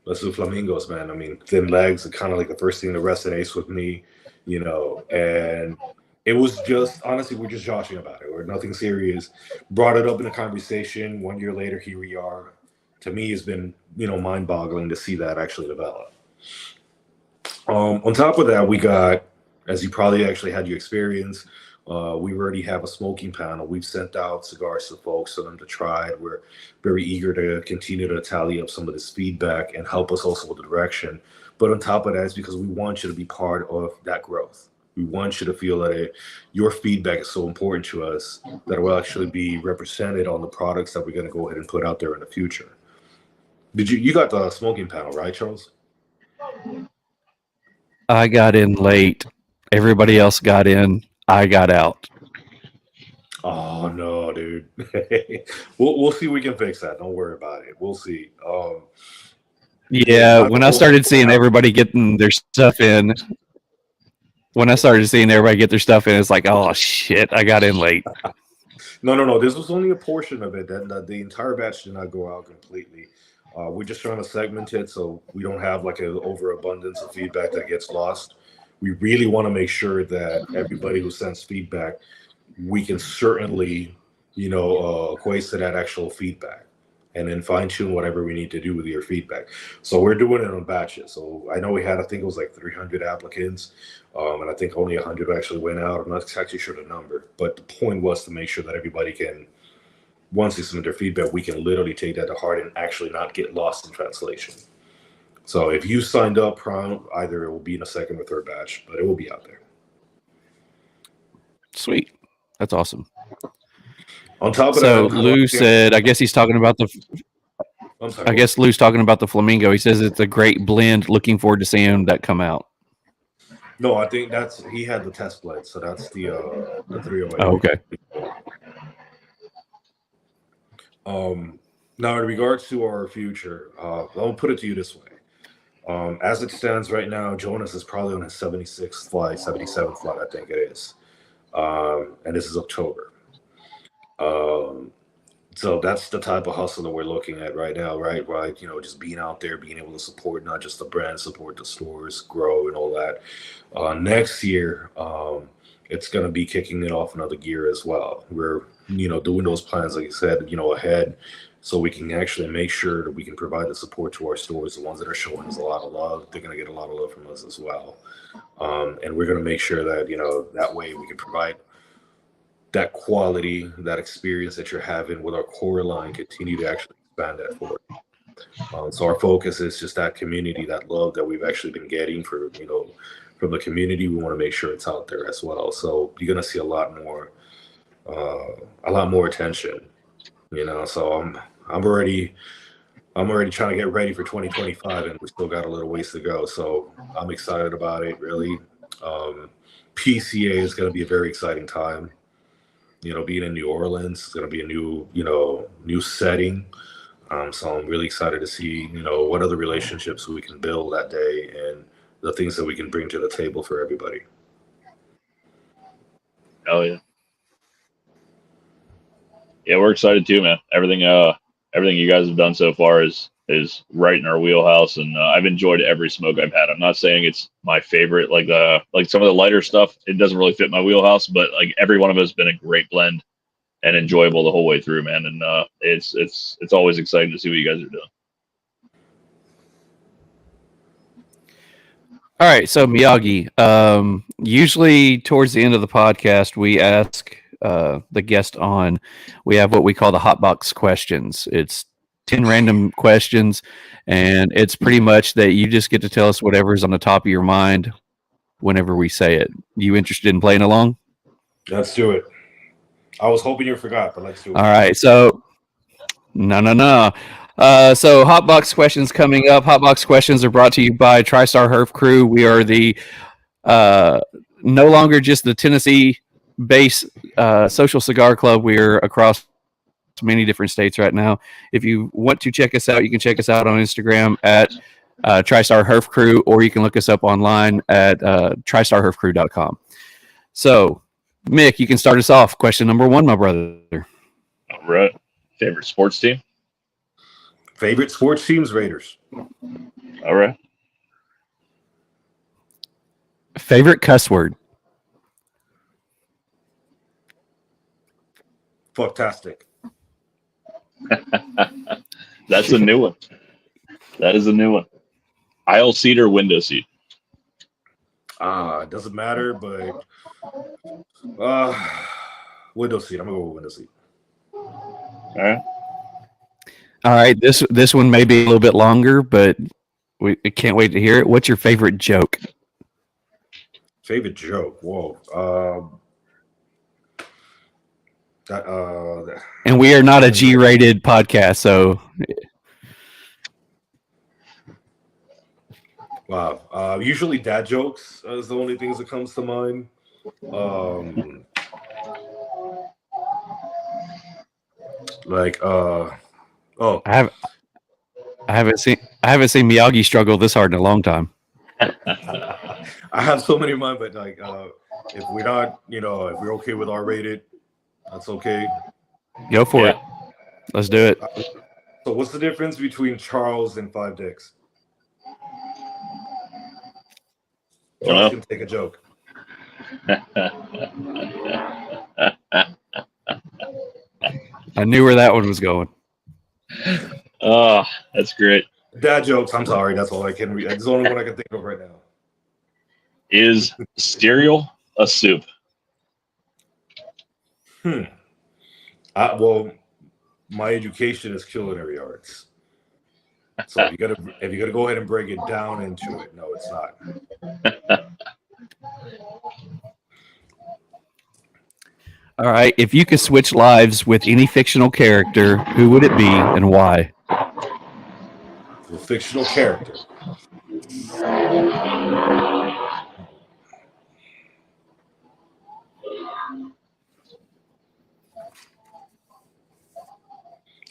Let's do Flamingos, man. I mean, thin legs are kind of like the first thing that resonates with me, and it was just, honestly, we're just joshing about it. We're nothing serious. Brought it up in a conversation. 1 year later, here we are. To me, it's been, mind-boggling to see that actually develop. On top of that, we got, as you probably actually had your experience, we already have a smoking panel. We've sent out cigars to folks for them to try it. We're very eager to continue to tally up some of this feedback and help us also with the direction. But on top of that, it's because we want you to be part of that growth. We want you to feel that your feedback is so important to us that it will actually be represented on the products that we're going to go ahead and put out there in the future. You got the smoking panel, right, Charles? I got in late. Everybody else got in. I got out. Oh no, dude. We'll see if we can fix that. Don't worry about it. We'll see. Yeah, when I started seeing everybody getting their stuff in, when I started seeing everybody get their stuff in, it's like, oh shit, I got in late. No. This was only a portion of it. That the entire batch did not go out completely. We're just trying to segment it so we don't have like an overabundance of feedback that gets lost. We really want to make sure that everybody who sends feedback, we can certainly, equate to that actual feedback, and then fine tune whatever we need to do with your feedback. So we're doing it on batches. So I know I think it was like 300 applicants, and I think only 100 actually went out. I'm not exactly sure the number, but the point was to make sure that everybody can, once they submit their feedback, we can literally take that to heart and actually not get lost in translation. So if you signed up, either it will be in a second or third batch, but it will be out there. Sweet. That's awesome. On top of so that, Lou said, I guess he's talking about I guess Lou's talking about the Flamingo. He says it's a great blend. Looking forward to seeing that come out. No, I think he had the test blend, so that's the 308. Oh, okay. Now, in regards to our future, I'll put it to you this way. As it stands right now, Jonas is probably on his 76th flight, 77th flight, I think it is. And this is October. So that's the type of hustle that we're looking at right now, right? Just being out there, being able to support not just the brand, support the stores, grow and all that. Next year, it's going to be kicking it off another gear as well. We're, doing those plans, like you said, ahead, so we can actually make sure that we can provide the support to our stores. The ones that are showing us a lot of love, they're going to get a lot of love from us as well. And we're going to make sure that, that way we can provide that quality, that experience that you're having with our core line, continue to actually expand that forward. So our focus is just that community, that love that we've actually been getting from the community. We want to make sure it's out there as well. So you're going to see a lot more attention, so I'm already trying to get ready for 2025, and we still got a little ways to go. So I'm excited about it, really. PCA is going to be a very exciting time. Being in New Orleans, it's going to be a new setting. So I'm really excited to see, what other relationships we can build that day and the things that we can bring to the table for everybody. Oh yeah. Yeah, we're excited too, man. Everything you guys have done so far is right in our wheelhouse, and I've enjoyed every smoke I've had. I'm not saying it's my favorite, like some of the lighter stuff. It doesn't really fit my wheelhouse, but like every one of us has been a great blend and enjoyable the whole way through, man. And it's always exciting to see what you guys are doing. All right, so Miyagi, usually towards the end of the podcast, we ask the guest on. We have what we call the hot box questions. It's 10 random questions, and it's pretty much that you just get to tell us whatever's on the top of your mind whenever we say it. You interested in playing along? Let's do it. I was hoping you forgot, but let's do it. All right, so no. So hot box questions coming up. Hot box questions are brought to you by TriStar Herf Crew. We are the no longer just the Tennessee-based social cigar club. We are across many different states right now. If you want to check us out, you can check us out on Instagram at TriStar Herf Crew, or you can look us up online at tristarherfcrew.com. So, Mick, you can start us off. Question number 1, my brother. All right. Favorite sports team? Favorite sports teams, Raiders. All right. Favorite cuss word? Fucktastic. That's a new one. That is a new one. Aisle seat or window seat? It doesn't matter, but window seat. I'm gonna go with window seat. All right. This one may be a little bit longer, but we can't wait to hear it. What's your favorite joke? Favorite joke? Whoa. And we are not a G-rated podcast, so. Wow. Usually dad jokes is the only things that comes to mind. I haven't seen Miyagi struggle this hard in a long time. I have so many in mind, but like, if we're not, if we're okay with R-rated, that's okay. Go for it. Let's do it. So, what's the difference between Charles and Five Dicks? Charles can take a joke. I knew where that one was going. Oh, that's great. Dad jokes. I'm sorry. That's all I can read. That's the only one I can think of right now. Is cereal a soup? Well, my education is culinary arts. So if you gotta go ahead and break it down into it, no, it's not. All right. If you could switch lives with any fictional character, who would it be and why? A fictional character.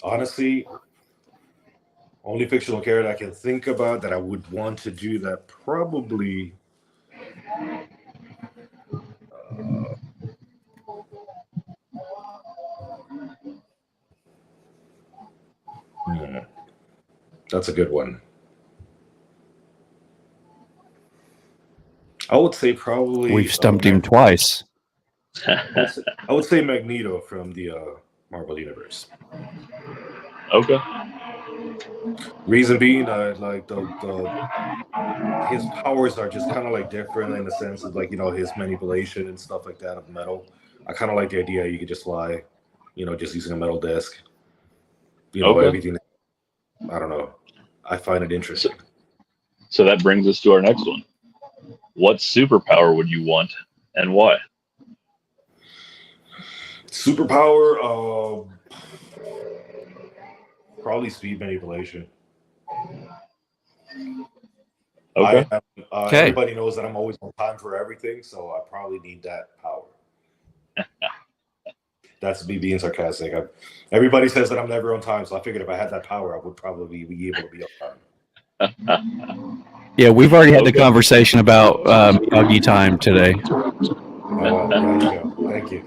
Honestly, only fictional character I can think about that I would want to do that probably. That's a good one. I would say probably. We've stumped him twice. I would say Magneto from the Marvel Universe. Okay. Reason being, like his powers are just kind of like different in the sense of like his manipulation and stuff like that of metal. I kind of like the idea you could just fly, just using a metal disc. Okay. Everything. I don't know. I find it interesting. So that brings us to our next one. What superpower would you want and why? Superpower, probably speed manipulation. Okay. Everybody knows that I'm always on time for everything, so I probably need that power. That's me being sarcastic. Everybody says that I'm never on time, so I figured if I had that power, I would probably be able to be on time. Yeah, we've already had the conversation about Miyagi time today. There you go. Thank you.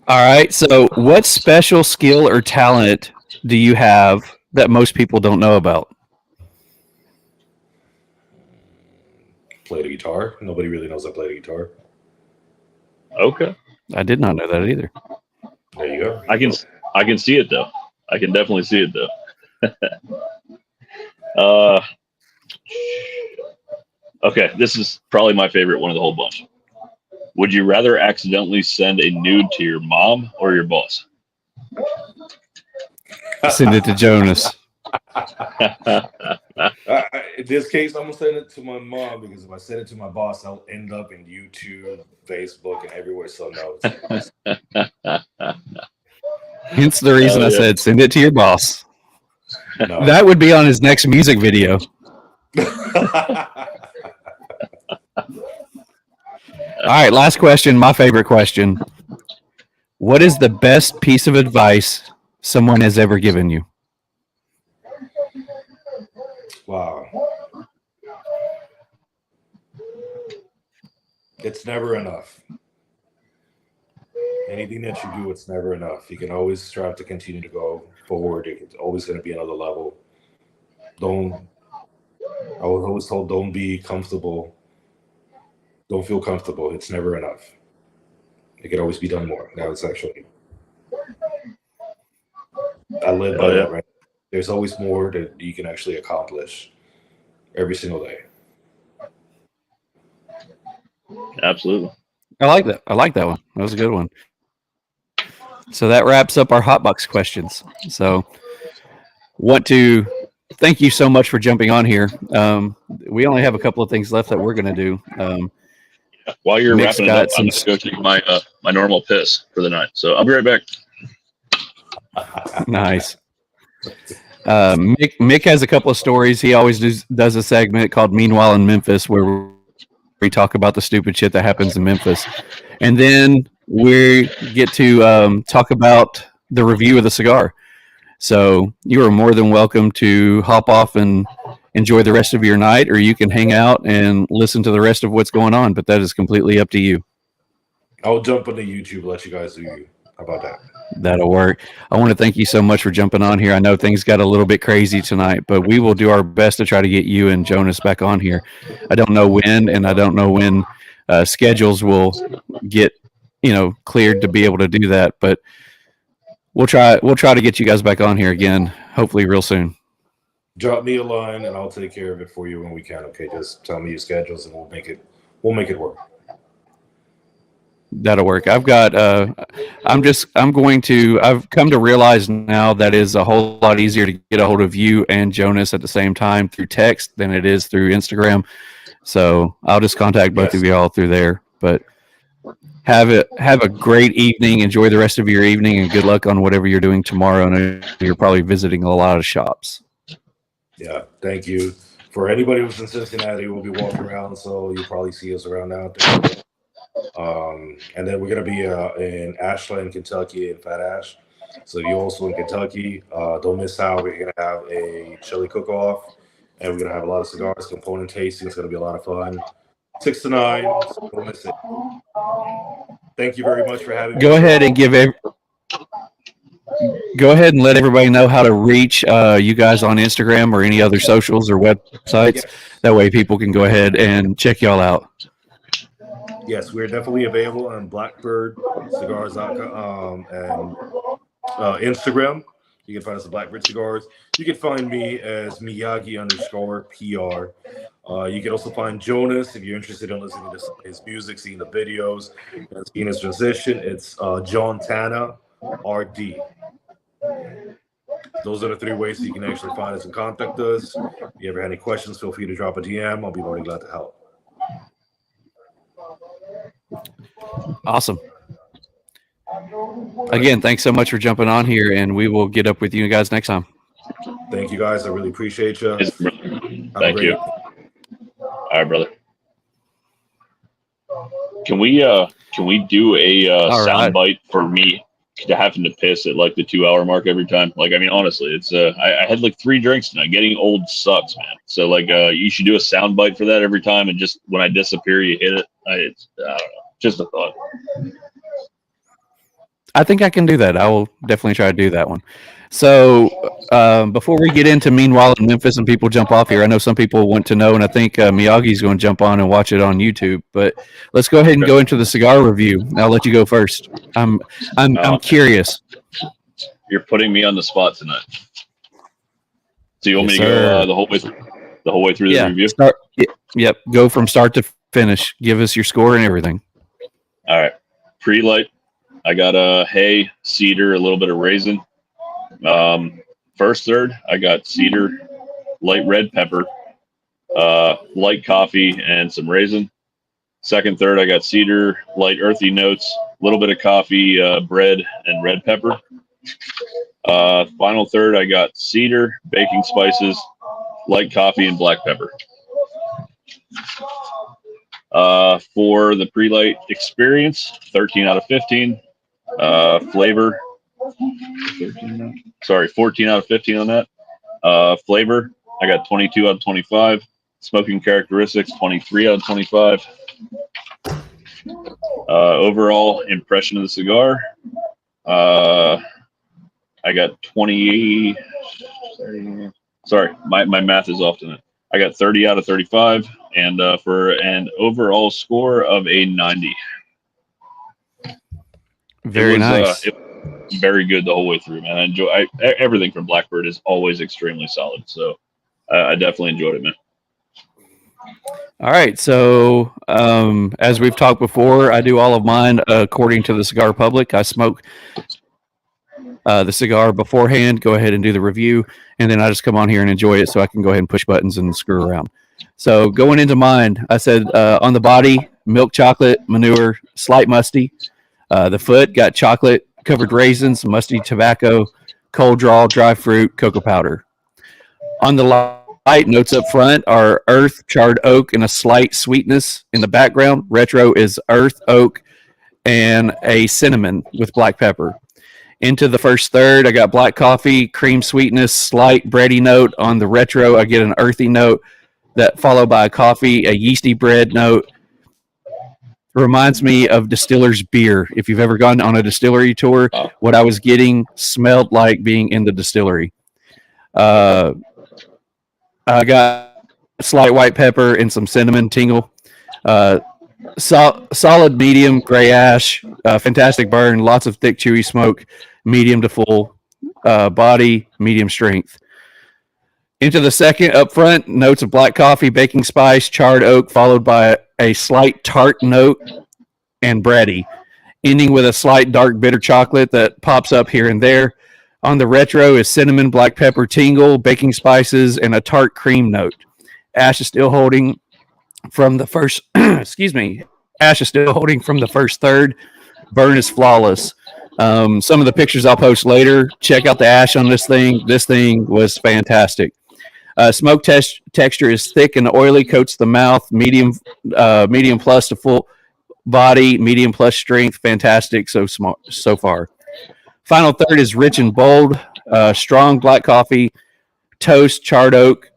All right. So, what special skill or talent do you have that most people don't know about? Play the guitar. Nobody really knows I play the guitar. Okay. I did not know that either. There you go. I can see it though. I can definitely see it though. Okay, this is probably my favorite one of the whole bunch. Would you rather accidentally send a nude to your mom or your boss? Send it to Jonas. In this case, I'm gonna send it to my mom because if I send it to my boss, I'll end up in YouTube, Facebook, and everywhere. So no. Hence the reason I said send it to your boss. No. That would be on his next music video. All right, last question, my favorite question. What is the best piece of advice someone has ever given you? Wow. It's never enough. Anything that you do, it's never enough. You can always strive to continue to go forward. It's always going to be another level. I was always told, don't be comfortable. Don't feel comfortable. It's never enough. It can always be done more. Now it's actually. I live by that, right? There's always more that you can actually accomplish every single day. Absolutely. I like that. I like that one. That was a good one. So that wraps up our Hotbox questions. So want to thank you so much for jumping on here. We only have a couple of things left that we're going to do. While you're Mick's wrapping it up, I'm going to go take my normal piss for the night. So I'll be right back. Nice. Mick has a couple of stories. He always does a segment called Meanwhile in Memphis where we talk about the stupid shit that happens in Memphis. And then we get to talk about the review of the cigar. So you are more than welcome to hop off and enjoy the rest of your night, or you can hang out and listen to the rest of what's going on. But that is completely up to you. I'll jump onto YouTube, let you guys do you. How about that? That'll work. I want to thank you so much for jumping on here. I know things got a little bit crazy tonight, but we will do our best to try to get you and Jonas back on here. I don't know when, and I don't know when schedules will get, cleared to be able to do that, but we'll try to get you guys back on here again, hopefully real soon. Drop me a line and I'll take care of it for you when we can. Okay, just tell me your schedules and we'll make it work. That'll work. I've come to realize now that is a whole lot easier to get a hold of you and Jonas at the same time through text than it is through Instagram. So I'll just contact both of y'all through there. But have a great evening. Enjoy the rest of your evening, and good luck on whatever you're doing tomorrow. And you're probably visiting a lot of shops. Yeah, thank you. For anybody who's in Cincinnati, we'll be walking around, so you'll probably see us around out there. And then we're going to be in Ashland, Kentucky, in Fat Ash. So if you're also in Kentucky, don't miss out. We're going to have a chili cook-off, and we're going to have a lot of cigars, component tasting. It's going to be a lot of fun. 6 to 9, so don't miss it. Thank you very much for having me. Go ahead and let everybody know how to reach you guys on Instagram or any other socials or websites. Yes. That way people can go ahead and check y'all out. Yes, we're definitely available on BlackbirdCigars.com and Instagram. You can find us at Blackbird Cigars. You can find me as Miyagi_PR. You can also find Jonas if you're interested in listening to his music, seeing the videos, and seeing his transition. It's John Tana RD. Those are the 3 ways that you can actually find us and contact us. If you ever have any questions, feel free to drop a DM. I'll be very glad to help. Awesome. Again, thanks so much for jumping on here, and we will get up with you guys next time. Thank you, guys. I really appreciate you. Thank you. All right, brother. Can we do a sound bite for me to having to piss at like the 2-hour mark every time? Like, I mean, honestly, it's I had like 3 drinks tonight. Getting old sucks, man. So like, you should do a sound bite for that every time, and just when I disappear, you hit it. I don't know. Just a thought. I think I can do that. I will definitely try to do that one. So before we get into Meanwhile in Memphis and people jump off here, I know some people want to know, and I think Miyagi's going to jump on and watch it on YouTube. But let's go ahead and go into the cigar review. I'll let you go first. I'm curious. You're putting me on the spot tonight. So you want me to go the whole way through the review? Yep. Go from start to finish. Give us your score and everything. All right. Pre-light. I got a hay, cedar, a little bit of raisin. First third, I got cedar, light red pepper, light coffee, and some raisin. Second third, I got cedar, light earthy notes, a little bit of coffee, bread, and red pepper. Final third, I got cedar, baking spices, light coffee, and black pepper. For the pre-light experience, 13 out of 15. Flavor, 14 out of 15 on that. Flavor, I got 22 out of 25. Smoking characteristics, 23 out of 25. Overall impression of the cigar, I got 20. Sorry, my math is off tonight. I got 30 out of 35, and for an overall score of a 90. Very nice. Very good the whole way through, man. I enjoy everything from Blackbird is always extremely solid. So I definitely enjoyed it, man. All right. So as we've talked before, I do all of mine according to the Cigar Public. I smoke the cigar beforehand, go ahead and do the review, and then I just come on here and enjoy it so I can go ahead and push buttons and screw around. So going into mine, I said on the body, milk chocolate, manure, slight musty. The foot got chocolate, covered raisins, musty tobacco, cold draw, dry fruit, cocoa powder. On the light notes up front are earth, charred oak, and a slight sweetness in the background. Retro is earth, oak, and a cinnamon with black pepper. Into the first third, I got black coffee, cream sweetness, slight bready note. On the retro, I get an earthy note that followed by a coffee, a yeasty bread note. Reminds me of distiller's beer. If you've ever gone on a distillery tour, what I was getting smelled like being in the distillery. I got slight white pepper and some cinnamon tingle. Solid medium gray ash, fantastic burn, lots of thick chewy smoke, medium to full body, medium strength. Into the second, up front, notes of black coffee, baking spice, charred oak, followed by a slight tart note and bready, ending with a slight dark bitter chocolate that pops up here and there. On the retro is cinnamon, black pepper, tingle, baking spices, and a tart cream note. Ash is still holding from the first, excuse me, ash is still holding from the first third. Burn is flawless. Some of the pictures I'll post later. Check out the ash on this thing. This thing was fantastic. Smoke texture is thick and oily, coats the mouth, medium plus to full body, medium plus strength, fantastic so far. Final third is rich and bold, strong black coffee, toast, charred oak,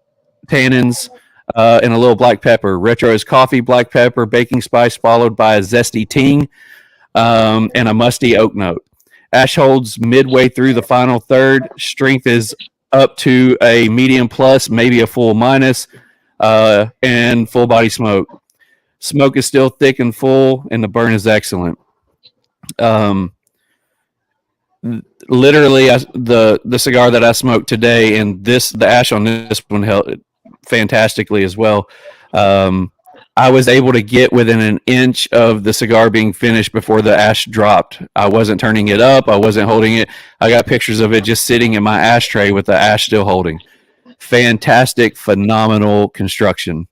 tannins, and a little black pepper. Retro is coffee, black pepper, baking spice, followed by a zesty ting and a musty oak note. Ash holds midway through the final third. Strength is up to a medium plus, maybe a full minus, and full body smoke. Smoke is still thick and full, and the burn is excellent. Literally, the cigar that I smoked today, and the ash on this one held fantastically as well. I was able to get within an inch of the cigar being finished before the ash dropped. I wasn't turning it up. I wasn't holding it. I got pictures of it just sitting in my ashtray with the ash still holding. Fantastic, phenomenal construction.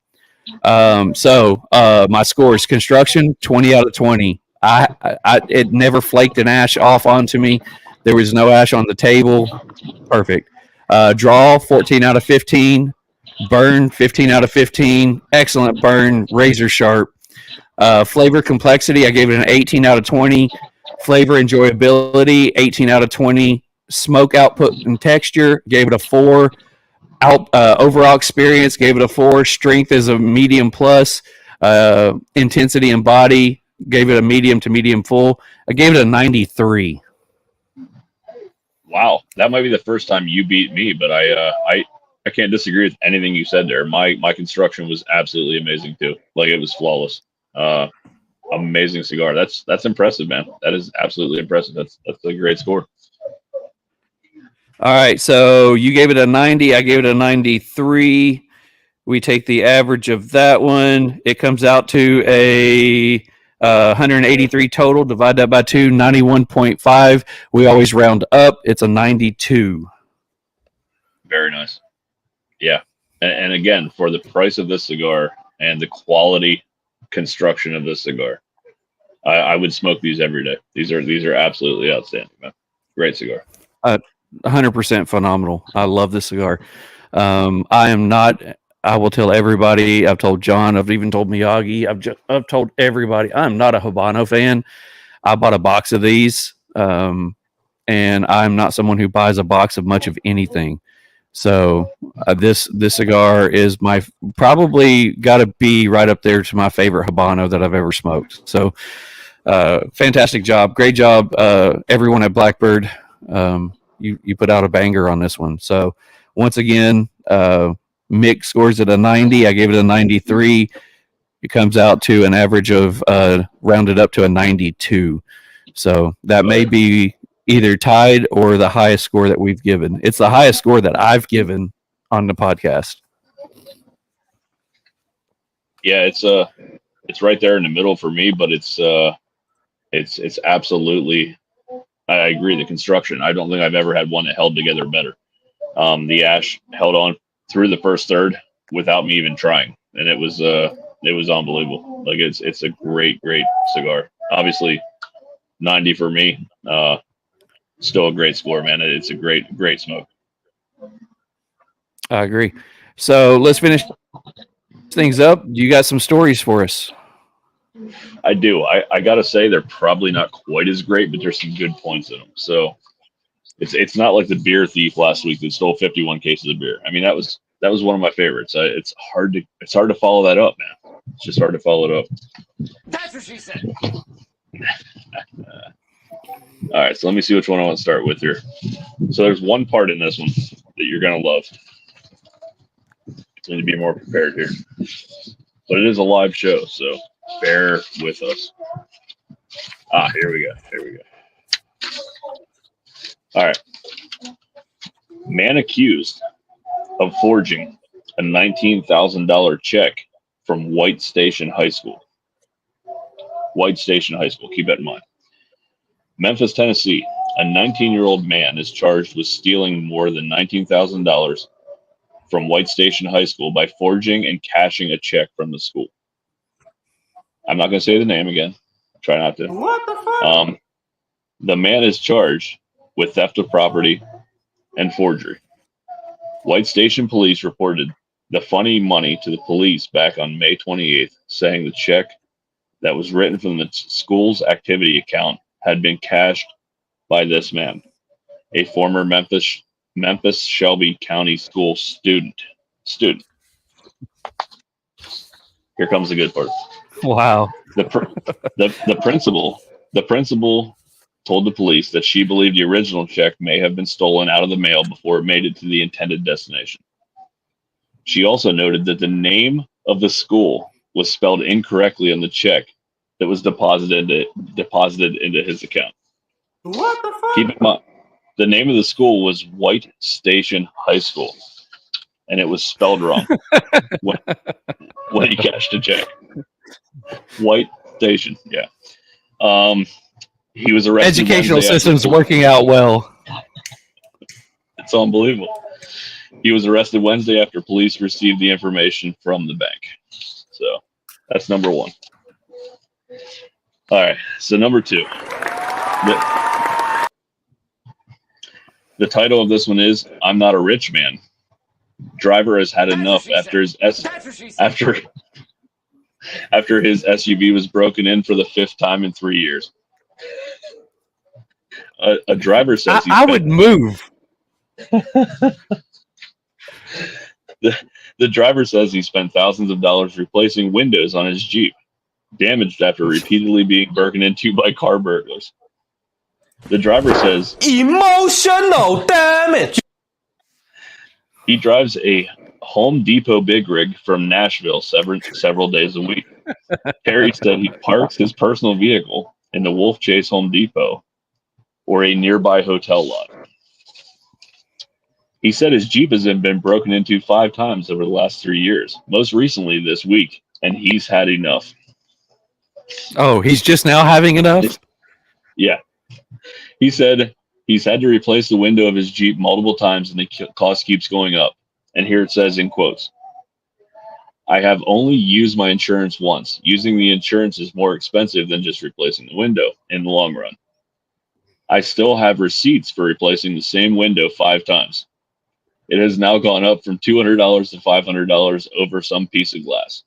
So my scores: construction, 20 out of 20. It never flaked an ash off onto me. There was no ash on the table. Perfect. Draw, 14 out of 15. Burn, 15 out of 15. Excellent burn, razor sharp. Flavor complexity, I gave it an 18 out of 20. Flavor enjoyability, 18 out of 20. Smoke output and texture, gave it a 4. Overall experience, gave it a 4. Strength is a medium plus. Intensity and body, gave it a medium to medium full. I gave it a 93. Wow, that might be the first time you beat me, but I can't disagree with anything you said there. My construction was absolutely amazing too. Like, it was flawless. Amazing cigar. That's impressive, man. That is absolutely impressive. That's a great score. All right, so you gave it a 90. I gave it a 93. We take the average of that one. It comes out to a 183 total. Divide that by 2, 91.5. We always round up. It's a 92. Very nice. Yeah. And again, for the price of this cigar and the quality construction of this cigar, I would smoke these every day. These are absolutely outstanding, man. Great cigar. 100% phenomenal. I love this cigar. I will tell everybody. I've told John. I've even told Miyagi. I've told everybody. I'm not a Habano fan. I bought a box of these, and I'm not someone who buys a box of much of anything. So this cigar is probably got to be right up there to my favorite Habano that I've ever smoked. So fantastic job. Great job, everyone at Blackbird. You put out a banger on this one. So once again, Mick scores it a 90. I gave it a 93. It comes out to an average of rounded up to a 92. So that may be either tied or the highest score that we've given. It's the highest score that I've given on the podcast. Yeah, it's right there in the middle for me, but it's absolutely, I agree. The construction, I don't think I've ever had one that held together better. The ash held on through the first third without me even trying, and it was unbelievable. Like, it's a great cigar. Obviously 90 for me. Still a great score, man. It's a great smoke. I agree. So let's finish things up. You got some stories for us? I do. I gotta say, they're probably not quite as great, but there's some good points in them. So It's not like the beer thief last week that stole 51 cases of beer. I mean, that was one of my favorites. It's hard to follow that up, man. It's just hard to follow it up. That's what she said. All right, so let me see which one I want to start with here. So there's one part in this one that you're gonna love. You need to be more prepared here, but it is a live show, so bear with us. Here we go. All right. Man accused of forging a $19,000 check from White Station High School. White Station High School, keep that in mind. Memphis, Tennessee, a 19-year-old man is charged with stealing more than $19,000 from White Station High School by forging and cashing a check from the school. I'm not going to say the name again. Try not to. What the fuck? The man is charged with theft of property and forgery. White Station police reported the funny money to the police back on May 28th, saying the check that was written from the school's activity account had been cashed by this man, a former Memphis Shelby County School student. Here comes the good part. Wow. The principal told the police that she believed the original check may have been stolen out of the mail before it made it to the intended destination. She also noted that the name of the school was spelled incorrectly on the check that was deposited into his account. What the fuck? Keep in mind, the name of the school was White Station High School, and it was spelled wrong when he cashed a check. White Station, yeah. He was arrested. Educational system's working out well. It's unbelievable. He was arrested Wednesday after police received the information from the bank. So that's number one. All right. So number two. The title of this one is "I'm Not a Rich Man." Driver has had enough after his SUV was broken in for the 5th time in 3 years. A driver says I would move. The driver says he spent thousands of dollars replacing windows on his Jeep, damaged after repeatedly being broken into by car burglars. The driver says emotional damage. He drives a Home Depot big rig from Nashville several days a week. Terry said he parks his personal vehicle in the Wolf Chase Home Depot or a nearby hotel lot. He said his Jeep has been broken into 5 times over the last 3 years, most recently this week, and he's had enough. Oh, he's just now having enough? Yeah. He said he's had to replace the window of his Jeep multiple times and the cost keeps going up. And here it says in quotes, "I have only used my insurance once. Using the insurance is more expensive than just replacing the window in the long run. I still have receipts for replacing the same window 5 times. It has now gone up from $200 to $500 over some piece of glass."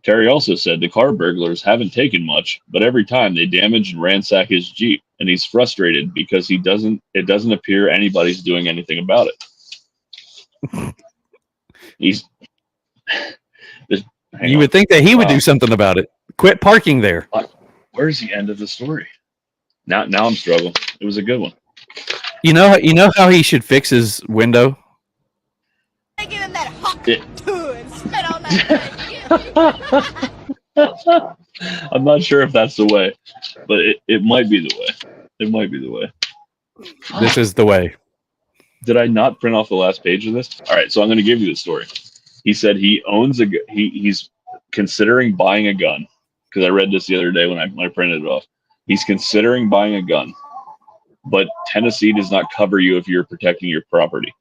Terry also said the car burglars haven't taken much, but every time they damage and ransack his Jeep, and he's frustrated because it doesn't appear anybody's doing anything about it. You would think that he would do something about it. Quit parking there. Where's the end of the story? Now I'm struggling. It was a good one. You know how he should fix his window? Give him that hot too and spit on that. I'm not sure if that's the way, but it might be the way. It might be the way. This is the way. Did I not print off the last page of this? All right, so I'm going to give you the story. He said he owns he's considering buying a gun, because I read this the other day when I printed it off. He's considering buying a gun, but Tennessee does not cover you if you're protecting your property.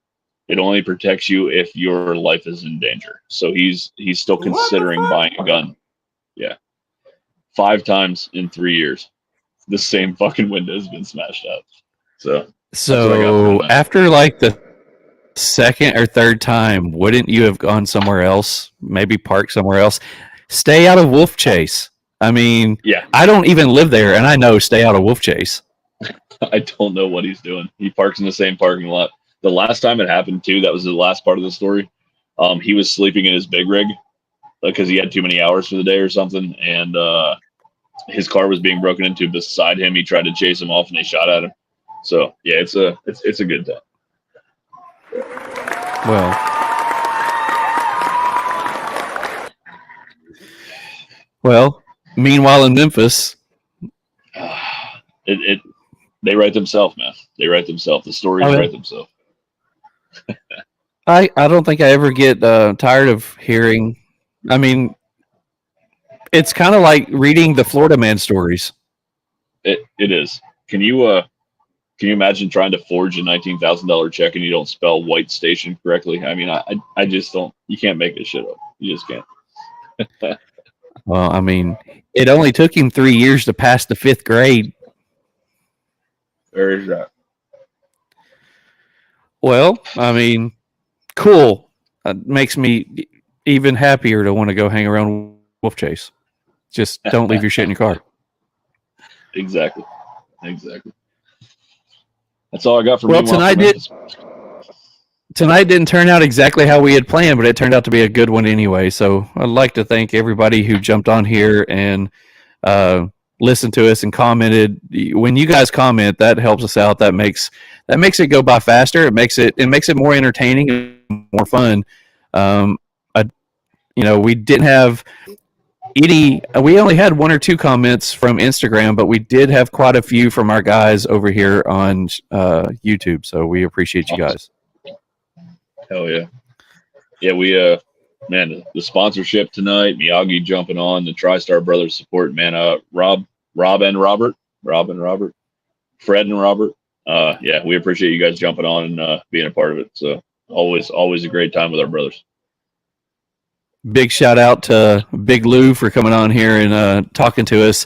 It only protects you if your life is in danger. So he's still considering buying a gun. Yeah. 5 times in 3 years. The same fucking window has been smashed out. So after like the 2nd or 3rd time, wouldn't you have gone somewhere else? Maybe park somewhere else? Stay out of Wolf Chase. I mean, yeah. I don't even live there, and I know stay out of Wolf Chase. I don't know what he's doing. He parks in the same parking lot. The last time it happened too, that was the last part of the story. He was sleeping in his big rig because he had too many hours for the day or something, and his car was being broken into beside him. He tried to chase him off, and they shot at him. So yeah, it's a good time. Well. Meanwhile, in Memphis, they write themselves, man. They write themselves. The stories write themselves. I don't think I ever get tired of hearing. I mean, it's kind of like reading the Florida Man stories. It is. Can you imagine trying to forge a $19,000 check and you don't spell White Station correctly? I mean, I just don't. You can't make this shit up. You just can't. Well, I mean, it only took him 3 years to pass the 5th grade. There is that. Well, I mean, cool. Makes me even happier to want to go hang around Wolf Chase. Just don't leave your shit in your car. Exactly. That's all I got for well, me. Tonight didn't turn out exactly how we had planned, but it turned out to be a good one anyway. So I'd like to thank everybody who jumped on here and listened to us and commented. When you guys comment, that helps us out. That makes it go by faster. It makes it more entertaining and more fun. We didn't have any. We only had 1 or 2 comments from Instagram, but we did have quite a few from our guys over here on YouTube. So we appreciate you guys. Hell yeah. Yeah, we man, the sponsorship tonight, Miyagi jumping on, the TriStar Brothers support, man, Rob and Robert, Fred and Robert. Yeah, we appreciate you guys jumping on and being a part of it. So always a great time with our brothers. Big shout out to Big Lou for coming on here and talking to us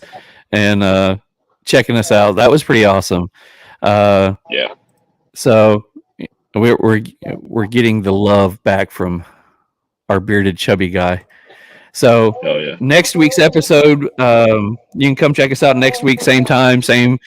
and checking us out. That was pretty awesome. Yeah. So we're getting the love back from our bearded chubby guy. So next week's episode, you can come check us out next week, same time, same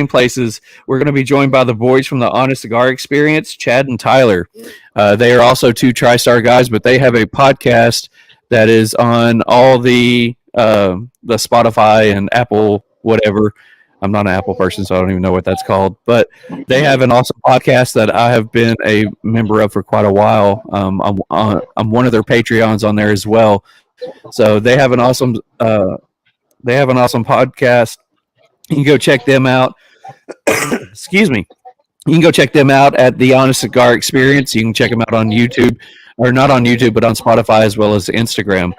places. We're going to be joined by the boys from the Honest Cigar Experience, Chad and Tyler. They are also 2 TriStar guys, but they have a podcast that is on all the Spotify and Apple whatever. I'm not an Apple person, so I don't even know what that's called. But they have an awesome podcast that I have been a member of for quite a while. I'm one of their Patreons on there as well. So they have an awesome podcast. You can go check them out. Excuse me. You can go check them out at the Honest Cigar Experience. You can check them out on YouTube, or not on YouTube, but on Spotify as well as Instagram.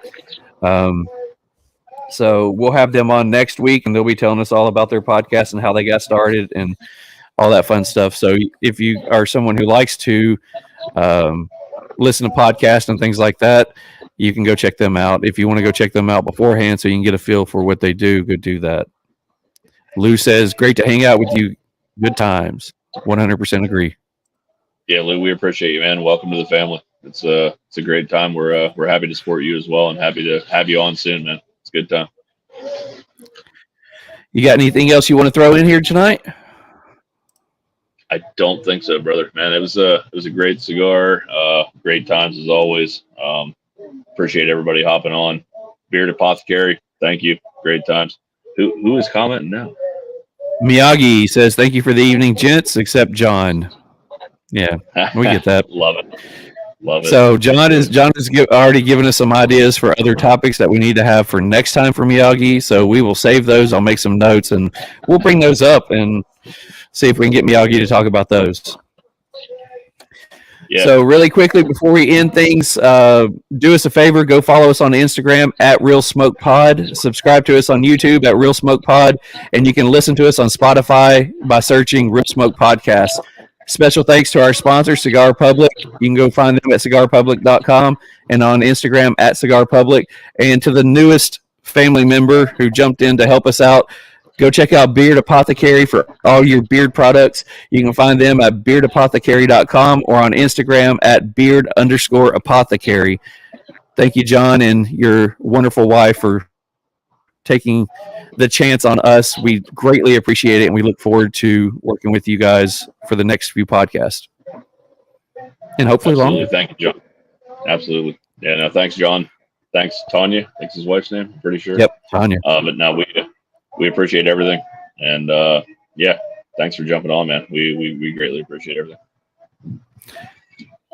So we'll have them on next week, and they'll be telling us all about their podcast and how they got started and all that fun stuff. So if you are someone who likes to listen to podcasts and things like that, you can go check them out. If you want to go check them out beforehand so you can get a feel for what they do, go do that. Lou says, great to hang out with you. Good times. 100% agree. Yeah, Lou, we appreciate you, man. Welcome to the family. It's a great time. We're happy to support you as well and happy to have you on soon, man. It's a good time. You got anything else you want to throw in here tonight? I don't think so, brother. Man, it was a great cigar. Great times as always. Appreciate everybody hopping on. Beard Apothecary, thank you. Great times. Who is commenting now? Miyagi says, thank you for the evening, gents, except John. Yeah, we get that. Love it. So John is already given us some ideas for other topics that we need to have for next time for Miyagi. So we will save those. I'll make some notes and we'll bring those up and see if we can get Miyagi to talk about those. Yeah. So really quickly before we end things, do us a favor, go follow us on Instagram at RealSmokePod. Subscribe to us on YouTube at RealSmokePod, and you can listen to us on Spotify by searching Real Smoke Podcast. Special thanks to our sponsor, Cigar Public. You can go find them at cigarpublic.com and on Instagram at Cigar Public. And to the newest family member who jumped in to help us out, go check out Beard Apothecary for all your beard products. You can find them at beardapothecary.com or on Instagram at beard_apothecary. Thank you, John, and your wonderful wife for taking the chance on us. We greatly appreciate it, and we look forward to working with you guys for the next few podcasts. And hopefully Absolutely. longer. Thank you, John. Absolutely. Yeah, no, thanks, John. Thanks, Tanya. Thanks his wife's name, I'm pretty sure. Yep, Tanya. But now we appreciate everything. And yeah, thanks for jumping on, man. We greatly appreciate everything.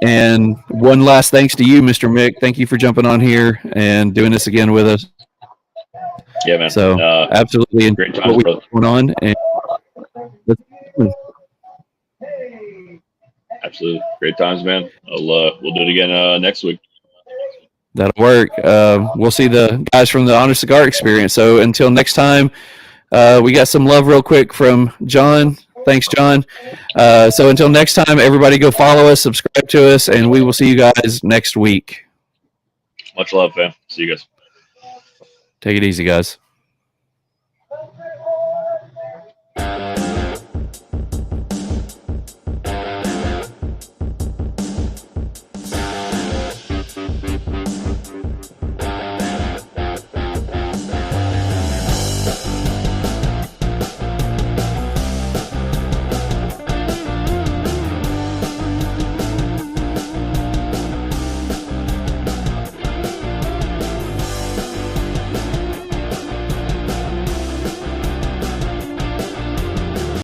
And one last thanks to you, Mr. Mick. Thank you for jumping on here and doing this again with us. Yeah, man. So absolutely great enjoy times, what brother. we're going on. And Absolutely. Great times, man. We'll do it again next week. that'll work. We'll see the guys from the Honor Cigar Experience. So until next time, we got some love real quick from John. Thanks, John. So until next time, everybody go follow us, subscribe to us, and we will see you guys next week. Much love, fam. See you guys. Take it easy, guys.